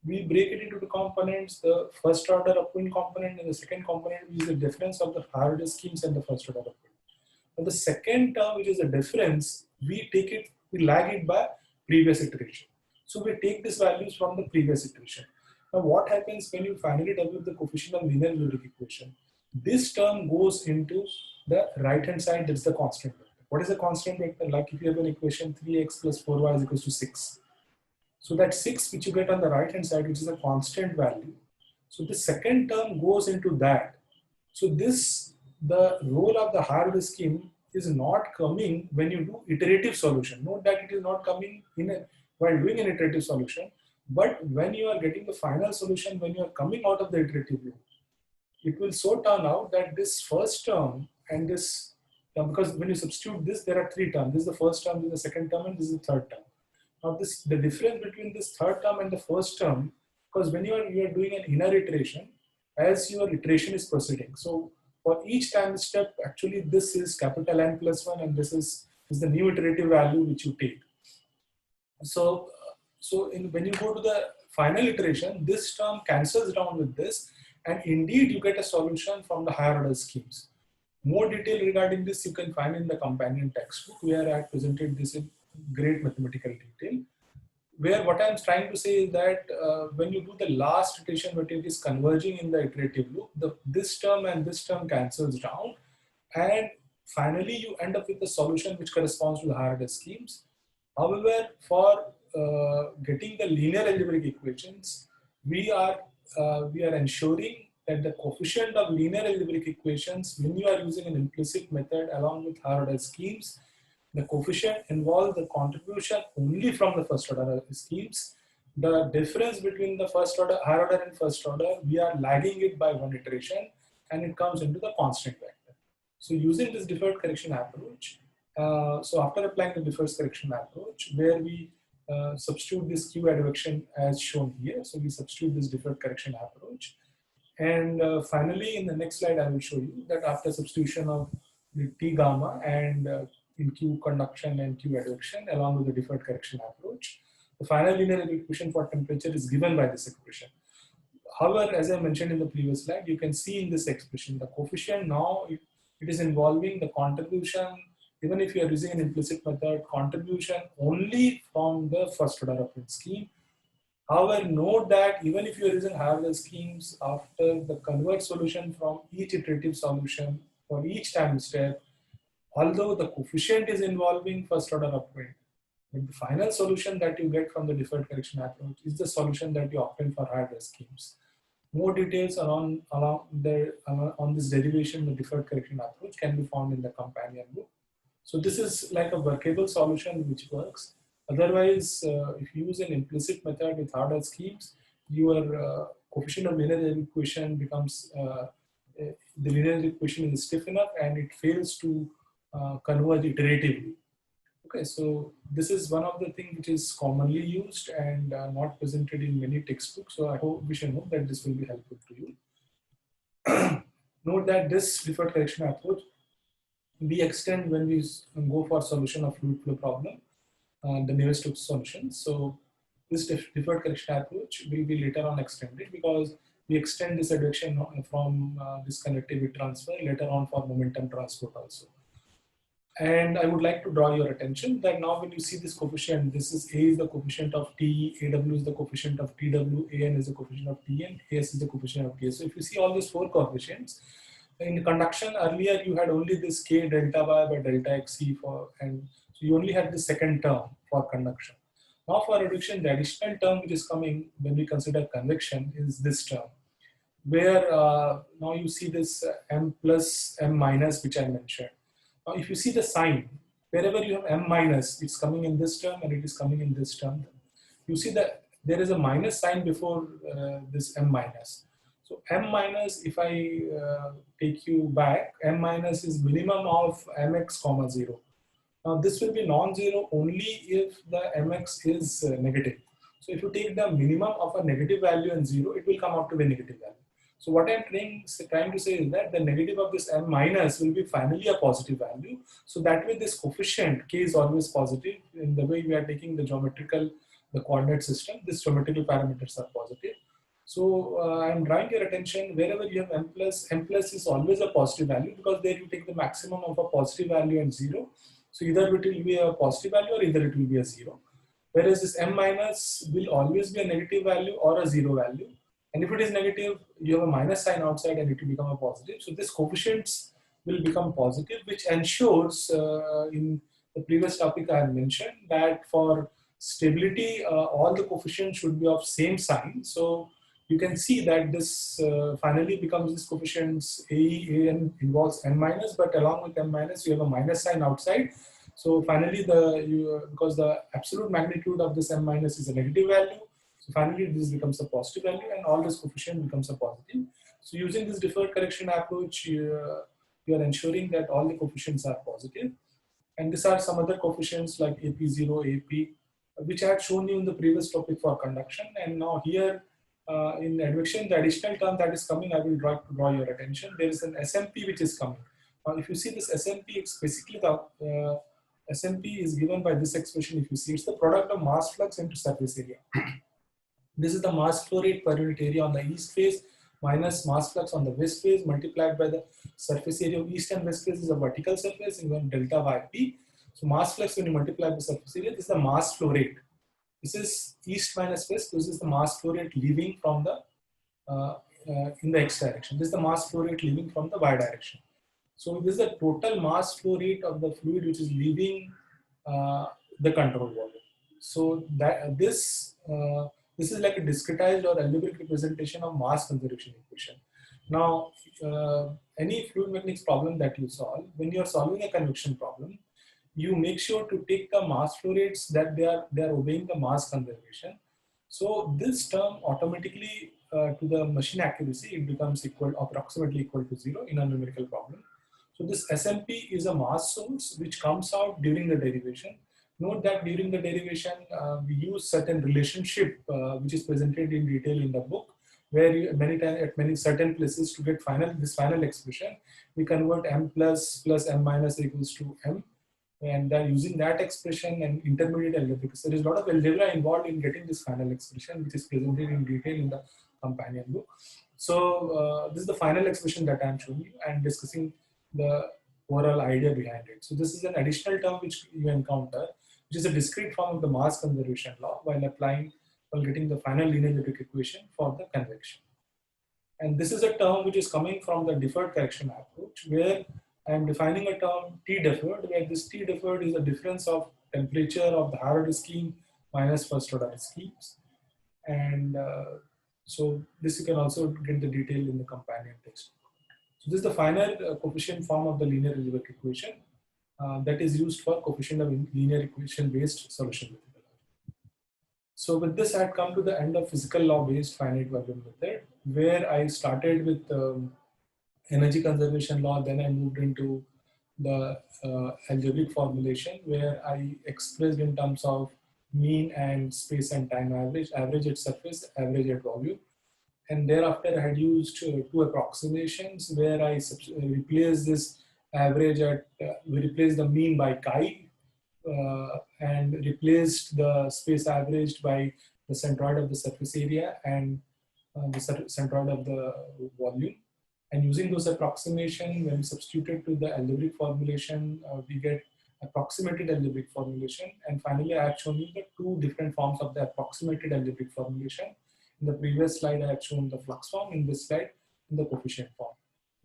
we break it into two components, the first order upwind component and the second component, which is the difference of the higher order schemes and the first order upwind. And the second term, which is a difference, we lag it by previous iteration. So we take these values from the previous iteration. Now what happens when you finally develop the coefficient of linear algebraic equation? This term goes into the right hand side, that's the constant vector. What is the constant vector? Like if you have an equation 3x plus 4y is equals to 6. So that 6 which you get on the right hand side, which is a constant value. So the second term goes into that. So this, the role of the higher order scheme is not coming when you do iterative solution. Note that it is not coming while doing an iterative solution, but when you are getting the final solution, when you are coming out of the iterative loop, it will so turn out that this first term and this term, because when you substitute this, there are three terms. This is the first term, this is the second term, and this is the third term. Now, the difference between this third term and the first term, because when you are doing an inner iteration, as your iteration is proceeding. So for each time step, actually this is capital N plus 1, and this is the new iterative value which you take. So, when you go to the final iteration, this term cancels down with this, and indeed you get a solution from the higher order schemes. More detail regarding this you can find in the companion textbook, where I presented this in great mathematical detail. Where what I'm trying to say is that when you do the last iteration, when it is converging in the iterative loop, this term and this term cancels down, and finally you end up with a solution which corresponds to the higher order schemes. However, for getting the linear algebraic equations, we are ensuring that the coefficient of linear algebraic equations, when you are using an implicit method along with higher order schemes, the coefficient involves the contribution only from the first order schemes. The difference between the first order, higher order and first order, we are lagging it by one iteration, and it comes into the constant vector. So using this deferred correction approach, so after applying the deferred correction approach, where we substitute this Q advection as shown here. So we substitute this deferred correction approach. And finally, in the next slide, I will show you that after substitution of the T gamma and in Q conduction and Q advection along with the deferred correction approach, the final linear equation for temperature is given by this expression. However, as I mentioned in the previous slide, you can see in this expression, the coefficient now, it is involving the contribution, even if you are using an implicit method, contribution only from the first order operand scheme. However, note that even if you are using higher order schemes, after the converge solution from each iterative solution for each time step, although the coefficient is involving first order operand, but the final solution that you get from the deferred correction approach is the solution that you obtain for higher order schemes. More details on this derivation, the deferred correction approach, can be found in the companion book. So this is like a workable solution which works. Otherwise, if you use an implicit method with higher order schemes, your coefficient of linear equation becomes, the linear equation is stiff enough and it fails to converge iteratively. Okay, so this is one of the things which is commonly used and not presented in many textbooks. So I hope we should know that this will be helpful to you. Note that this deferred correction approach we extend when we go for solution of fluid flow problem, the nearest to solution. So this deferred correction approach will be later on extended because we extend this advection from this conductivity transfer later on for momentum transport also. And I would like to draw your attention that now when you see this coefficient, this is A is the coefficient of T, AW is the coefficient of TW, AN is the coefficient of TN, AS is the coefficient of K. So if you see all these four coefficients, in conduction earlier you had only this K delta Y by delta XC for, and so you only had the second term for conduction. Now for advection, the additional term which is coming when we consider convection is this term, where now you see this M plus M minus which I mentioned. Now, if you see the sign, wherever you have M minus, it's coming in this term and it is coming in this term. You see that there is a minus sign before this M minus. So M minus, if I take you back, M minus is minimum of Mx comma 0. Now this will be non-zero only if the Mx is negative. So if you take the minimum of a negative value and 0, it will come out to be a negative value. So what I'm trying to say is that the negative of this M minus will be finally a positive value. So that way this coefficient K is always positive. In the way we are taking the coordinate system, this geometrical parameters are positive. So I'm drawing your attention wherever you have M plus is always a positive value because there you take the maximum of a positive value and 0. So either it will be a positive value or either it will be a 0. Whereas this M minus will always be a negative value or a 0 value. And if it is negative, you have a minus sign outside and it will become a positive. So this coefficients will become positive, which ensures in the previous topic I have mentioned that for stability, all the coefficients should be of same sign. So you can see that this finally becomes this coefficients an involves n minus, but along with n minus you have a minus sign outside. So finally because the absolute magnitude of this m minus is a negative value, so finally this becomes a positive value and all this coefficient becomes a positive. So using this deferred correction approach, you are ensuring that all the coefficients are positive. And these are some other coefficients like AP0, AP, which I had shown you in the previous topic for conduction. And now here in advection, the additional term that is coming, I will draw your attention. There is an SMP which is coming. Now, if you see this SMP, it's basically the SMP is given by this expression. If you see, it's the product of mass flux into surface area. This is the mass flow rate per unit area on the east face minus mass flux on the west face multiplied by the surface area of east and west face is a vertical surface in delta yp. So mass flux when you multiply by surface area, this is the mass flow rate. This is east minus west. This is the mass flow rate leaving from the in the x direction. This is the mass flow rate leaving from the y direction. So this is the total mass flow rate of the fluid which is leaving the control volume. So that this is like a discretized or algebraic representation of mass conservation equation. Now, any fluid mechanics problem that you solve, when you are solving a convection problem, you make sure to take the mass flow rates that they are obeying the mass conservation. So this term automatically to the machine accuracy, it becomes approximately equal to 0 in a numerical problem. So this SMP is a mass source which comes out during the derivation. Note that during the derivation, we use certain relationship which is presented in detail in the book, where you, at many certain places to get this final expression, we convert m plus m minus equals to m, and then using that expression and intermediate algebra, because there is a lot of algebra involved in getting this final expression, which is presented in detail in the companion book. So this is the final expression that I am showing you and discussing the overall idea behind it. So this is an additional term which you encounter, which is a discrete form of the mass conservation law while getting the final linear algebraic equation for the convection. And this is a term which is coming from the deferred correction approach, where I am defining a term T deferred, where this T deferred is the difference of temperature of the higher order scheme minus first order schemes. And so this you can also get the detail in the companion text. So this is the final coefficient form of the linear algebraic equation that is used for coefficient of linear equation based solution methodology. So with this, I had come to the end of physical law based finite volume method, where I started with energy conservation law. Then I moved into the algebraic formulation, where I expressed in terms of mean and space and time average, average at surface, average at volume. And thereafter, I had used two approximations where I replaced this average at, we replaced the mean by chi and replaced the space averaged by the centroid of the surface area and the centroid of the volume. And using those approximation, when we substituted to the algebraic formulation, we get approximated algebraic formulation. And finally, I have shown you the two different forms of the approximated algebraic formulation. In the previous slide, I had shown the flux form. In this slide, in the coefficient form.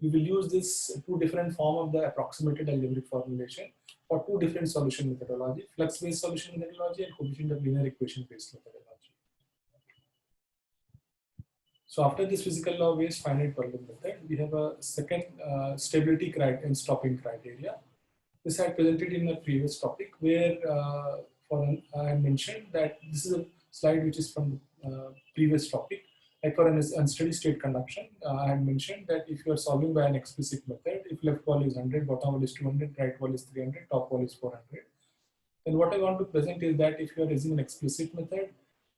We will use this two different form of the approximated algebraic formulation for two different solution methodology: flux-based solution methodology and coefficient of linear equation-based methodology. So after this physical law-based finite volume method, we have a second stability and stopping criteria. This I had presented in the previous topic, where I mentioned that this is a slide which is from the previous topic. Like for an unsteady state conduction, I had mentioned that if you are solving by an explicit method, if left wall is 100, bottom wall is 200, right wall is 300, top wall is 400. Then what I want to present is that if you are using an explicit method,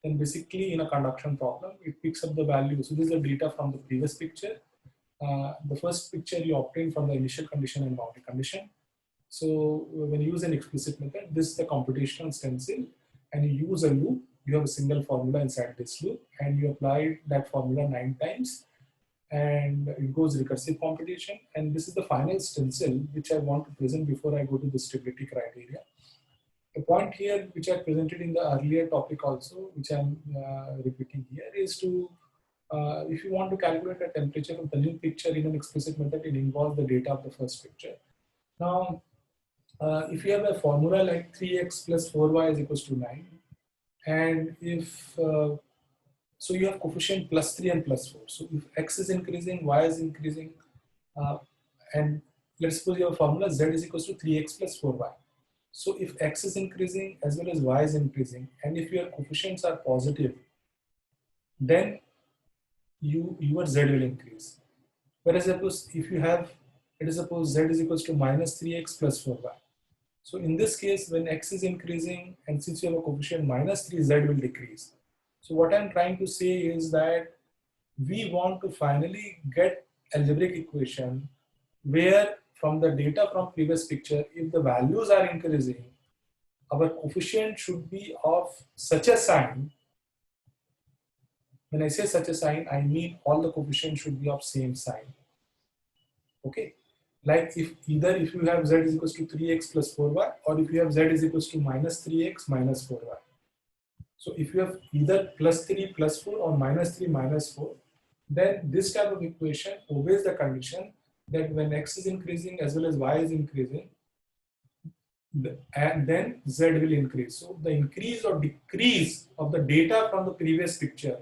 then basically in a conduction problem, it picks up the value. So this is the data from the previous picture. The first picture you obtained from the initial condition and boundary condition. So when you use an explicit method, this is the computational stencil, and you use a loop. You have a single formula inside this loop, and you apply that formula 9 times, and it goes recursive computation. And this is the final stencil which I want to present before I go to the stability criteria. The point here, which I presented in the earlier topic also, which I'm repeating here, is to if you want to calculate a temperature of the new picture in an explicit method, it involves the data of the first picture. Now, if you have a formula like 3x plus 4y is equals to 9, and if so you have coefficient +3 and +4. So if x is increasing, y is increasing, and let's suppose you have a formula z is equals to 3x plus 4y. So if x is increasing as well as y is increasing, and if your coefficients are positive, then your z will increase. Whereas suppose if you have, let us suppose z is equals to -3x plus 4y. So in this case, when x is increasing, and since you have a coefficient -3, z will decrease. So what I'm trying to say is that we want to finally get algebraic equation where from the data from previous picture, if the values are increasing, our coefficient should be of such a sign. When I say such a sign, I mean all the coefficients should be of same sign. Okay, like if if you have z is equals to 3x plus 4y, or if you have z is equals to -3x minus 4y. So if you have either +3 plus 4 or -3 minus 4, then this type of equation obeys the condition that when x is increasing as well as y is increasing, and then z will increase. So the increase or decrease of the data from the previous picture,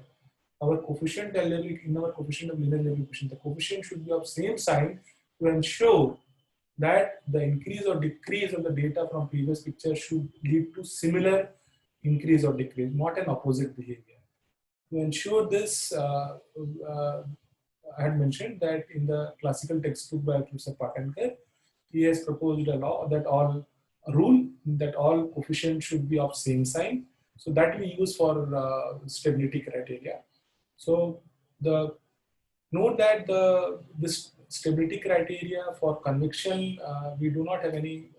our coefficient in our coefficient of linear algebraic equation, the coefficient should be of same sign to ensure that the increase or decrease of the data from previous picture should lead to similar increase or decrease, not an opposite behavior. To ensure this, I had mentioned that in the classical textbook by Professor Patankar, he has proposed a law that all coefficients should be of same sign. So that we use for stability criteria. So note that this stability criteria for convection, we do not have any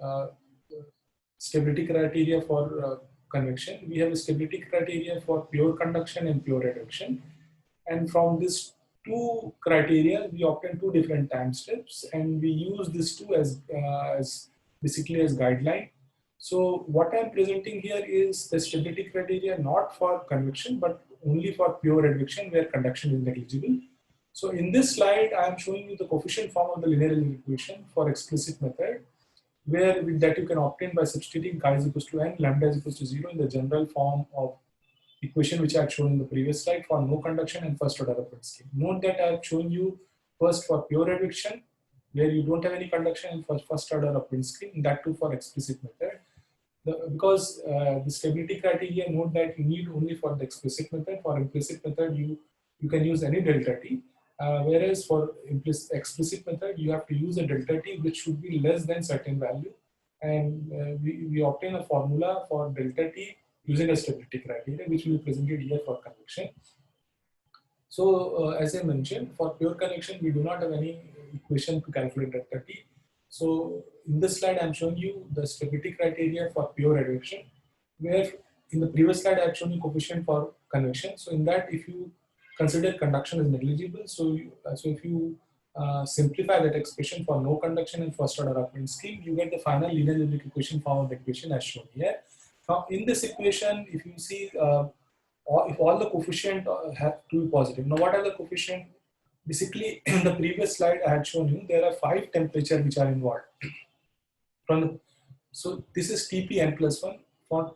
stability criteria for convection. We have a stability criteria for pure conduction and pure advection. And from these two criteria, we obtain two different time steps, and we use these two as basically as guideline. So what I'm presenting here is the stability criteria not for convection, but only for pure advection where conduction is negligible. So in this slide, I am showing you the coefficient form of the linear algebraic equation for explicit method, where that you can obtain by substituting chi is equals to n, lambda is equals to 0 in the general form of equation which I had shown in the previous slide for no conduction and first order of scheme. Note that I have shown you first for pure advection, where you don't have any conduction, and for first order of scheme, that too for explicit method. Because the stability criteria, note that you need only for the explicit method. For implicit method, you can use any delta t. Whereas for explicit method, you have to use a delta t which should be less than certain value, and we obtain a formula for delta t using a stability criteria, which will be presented here for convection. So as I mentioned, for pure convection, we do not have any equation to calculate delta t. So in this slide, I'm showing you the stability criteria for pure advection, where in the previous slide, I've shown you coefficient for convection. So in that, if you consider conduction as negligible, so if you simplify that expression for no conduction and first order operand scheme, you get the final linear algebraic equation form of the equation as shown here. Now in this equation, if you see, if all the coefficient have to be positive. Now what are the coefficient? Basically, in the previous slide I had shown you, there are 5 temperatures which are involved. So this is Tpn plus 1,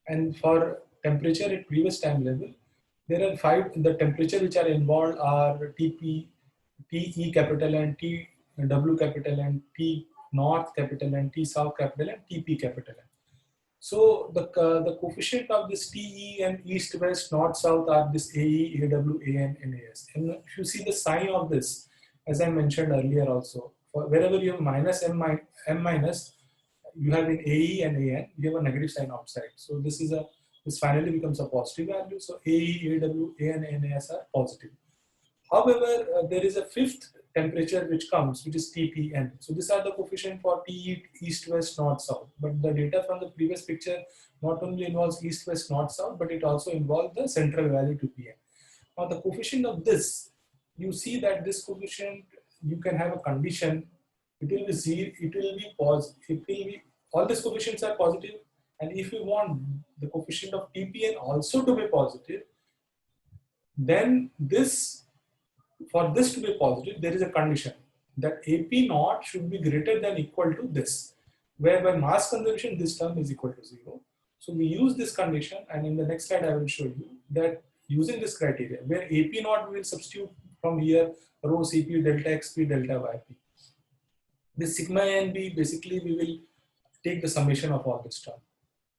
and for temperature at previous time level, there are 5. The temperature which are involved are Tp, Te capital N, Tw capital N, T north capital N, T south capital N, Tp capital N. So the coefficient of this Te and east, west, north, south are this Ae, Aw, An, and As. And if you see the sign of this, as I mentioned earlier also, for wherever you have minus m minus, you have in Ae and An, you have a negative sign outside. So this finally becomes a positive value. So Ae, Aw, An, and As are positive. However, there is a 5th temperature which comes, which is Tpn. So these are the coefficient for T, east, west, north, south. But the data from the previous picture not only involves east, west, north, south, but it also involves the central value to Pn. Now the coefficient of this, you see that this coefficient, you can have a condition, it will be 0, it will be positive, all these coefficients are positive, and if you want the coefficient of Tpn also to be positive, then for this to be positive, there is a condition that AP naught should be greater than equal to this, whereby mass conservation, this term is equal to 0. So we use this condition, and in the next slide I will show you that using this criteria, where AP naught we will substitute from here rho CP delta XP delta YP. This sigma A and B, basically we will take the summation of all this term.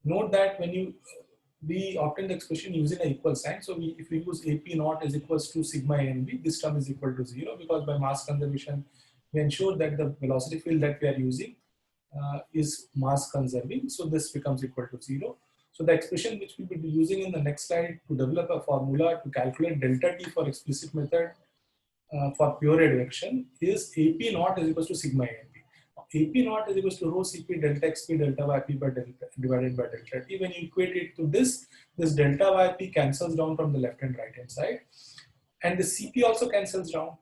Note that when we obtain the expression using an equal sign. So if we use AP naught is equals to sigma A and B, this term is equal to 0, because by mass conservation we ensure that the velocity field that we are using is mass conserving. So this becomes equal to 0. So the expression which we will be using in the next slide to develop a formula to calculate delta T for explicit method for pure advection is AP naught is equals to sigma A and B. AP naught is equals to rho Cp delta XP delta Yp by delta divided by delta T. When you equate it to this delta Yp cancels down from the left and right hand side, and the Cp also cancels down.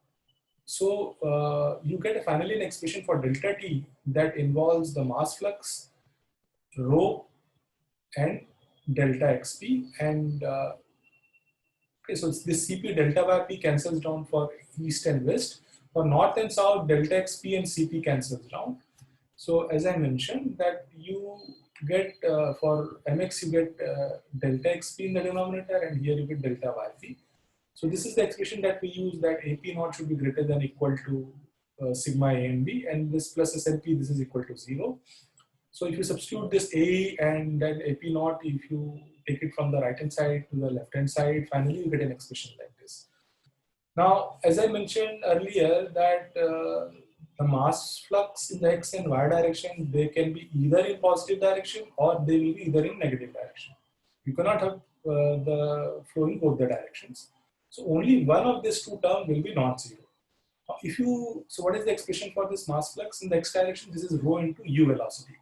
So you get finally an expression for delta T that involves the mass flux, rho, and delta XP. And okay, so this Cp delta Yp cancels down for east and west. For north and south, delta XP and Cp cancels down. So as I mentioned that you get for Mx you get delta XP in the denominator, and here you get delta Yp. So this is the expression that we use, that AP naught should be greater than equal to sigma A and B, and this plus SLP, this is equal to 0. So if you substitute this A and then AP naught, if you take it from the right hand side to the left hand side, finally you get an expression like this. Now, as I mentioned earlier, that the mass flux in the X and Y direction, they can be either in positive direction or they will be either in negative direction. You cannot have the flow in both the directions. So only one of these two terms will be non-zero. So what is the expression for this mass flux in the X direction? This is rho into U velocity.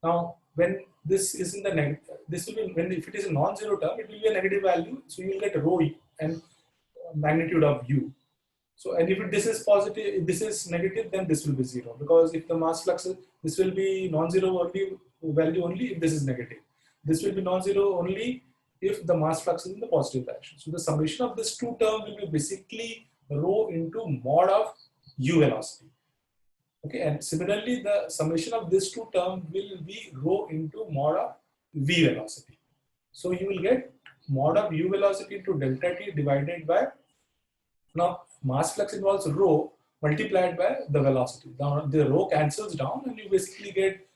Now, when this is in the negative, this will be, if it is a non-zero term, it will be a negative value. So you will get rho and magnitude of U. So, and if this is positive, if this is negative, then this will be 0, because if the mass flux is, this will be non-zero only value only if this is negative. This will be non-zero only if the mass flux is in the positive direction. So the summation of this two terms will be basically rho into mod of U velocity. Okay, and similarly the summation of this two terms will be rho into mod of V velocity. So you will get mod of U velocity to delta T divided by, now mass flux involves rho multiplied by the velocity. Now the rho cancels down and you basically get,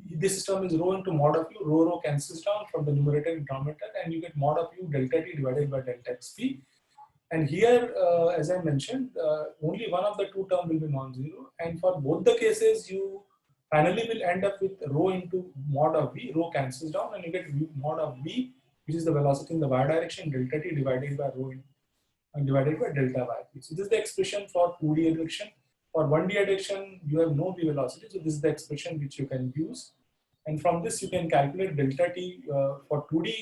this term is rho into mod of U, rho cancels down from the numerator and denominator, and you get mod of U delta T divided by delta XP. And here, as I mentioned, only one of the two terms will be non-zero, and for both the cases you finally will end up with rho into mod of V, rho cancels down, and you get mod of V, which is the velocity in the Y direction, delta T divided by rho and divided by delta Yp. So this is the expression for 2D advection. For 1D advection, you have no V velocity, so this is the expression which you can use. And from this, you can calculate delta T for 2D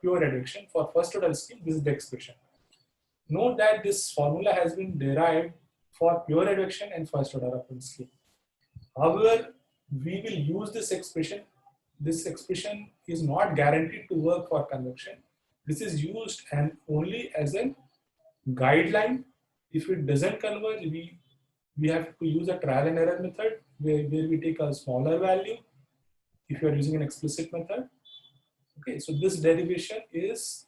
pure advection. For first order scheme, this is the expression. Note that this formula has been derived for pure advection and first order open scheme. However, we will use this expression. This expression is not guaranteed to work for convection. This is used and only as a guideline. If it doesn't converge, we have to use a trial and error method where we take a smaller value if you are using an explicit method. Okay, so this derivation is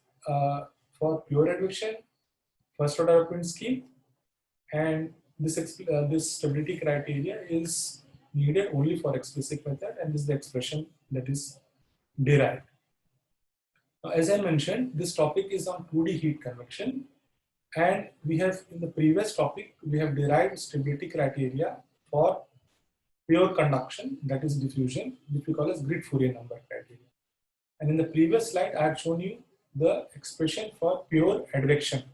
for pure advection, first order open scheme, and this stability criteria is needed only for explicit method, and this is the expression that is derived. Now, as I mentioned, this topic is on 2D heat convection, and we have, in the previous topic, we have derived stability criteria for pure conduction, that is diffusion, which we call as grid Fourier number criteria. And in the previous slide, I have shown you the expression for pure advection.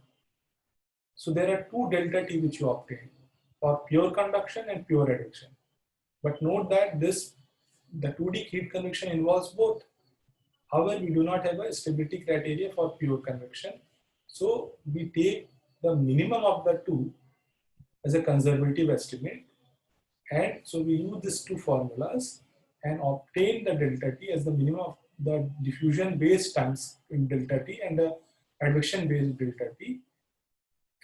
So there are two delta T which you obtain for pure conduction and pure advection. But note that the 2D heat convection involves both. However, we do not have a stability criteria for pure convection. So we take the minimum of the two as a conservative estimate. And so we use these two formulas and obtain the delta T as the minimum of the diffusion based times in delta T and the advection based delta T.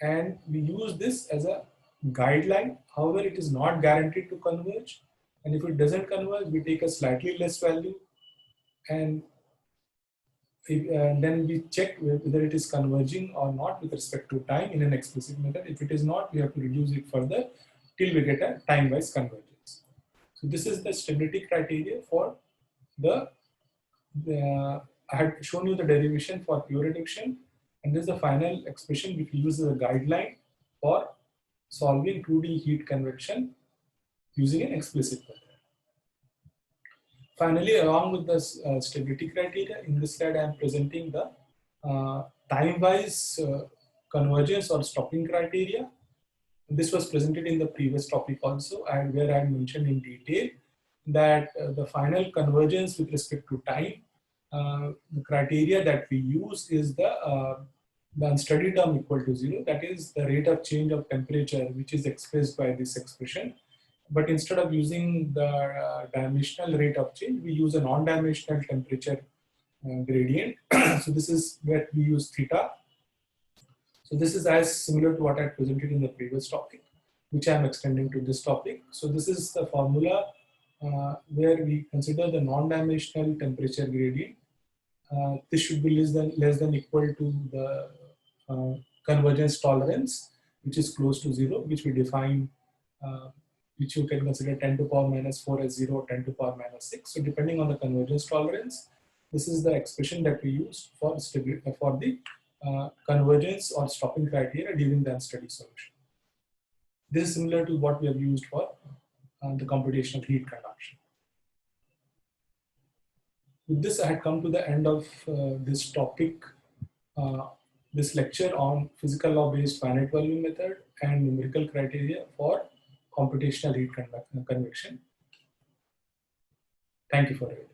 And we use this as a guideline. However, it is not guaranteed to converge. And if it doesn't converge, we take a slightly less value. And then we check whether it is converging or not with respect to time in an explicit method. If it is not, we have to reduce it further till we get a time-wise convergence. So this is the stability criteria for I had shown you the derivation for pure reduction, and this is the final expression which we use as a guideline for solving 2D heat convection using an explicit method. Finally, along with the stability criteria, in this slide I am presenting the time-wise convergence or stopping criteria. This was presented in the previous topic also, and where I mentioned in detail that the final convergence with respect to time, the criteria that we use is the unsteady term equal to 0, that is the rate of change of temperature which is expressed by this expression. But instead of using the dimensional rate of change, we use a non-dimensional temperature gradient. So this is where we use theta. So this is as similar to what I presented in the previous topic, which I am extending to this topic. So this is the formula where we consider the non-dimensional temperature gradient. This should be less than equal to the convergence tolerance, which is close to 0, which we define, which you can consider 10 to the power minus 4 as 0 or 10 to the power minus 6. So depending on the convergence tolerance, this is the expression that we use for the convergence or stopping criteria during the unsteady solution. This is similar to what we have used for the computational heat conduction. With this, I had come to the end of this topic, this lecture on physical law-based finite volume method and numerical criteria for computational heat convection. Thank you for it.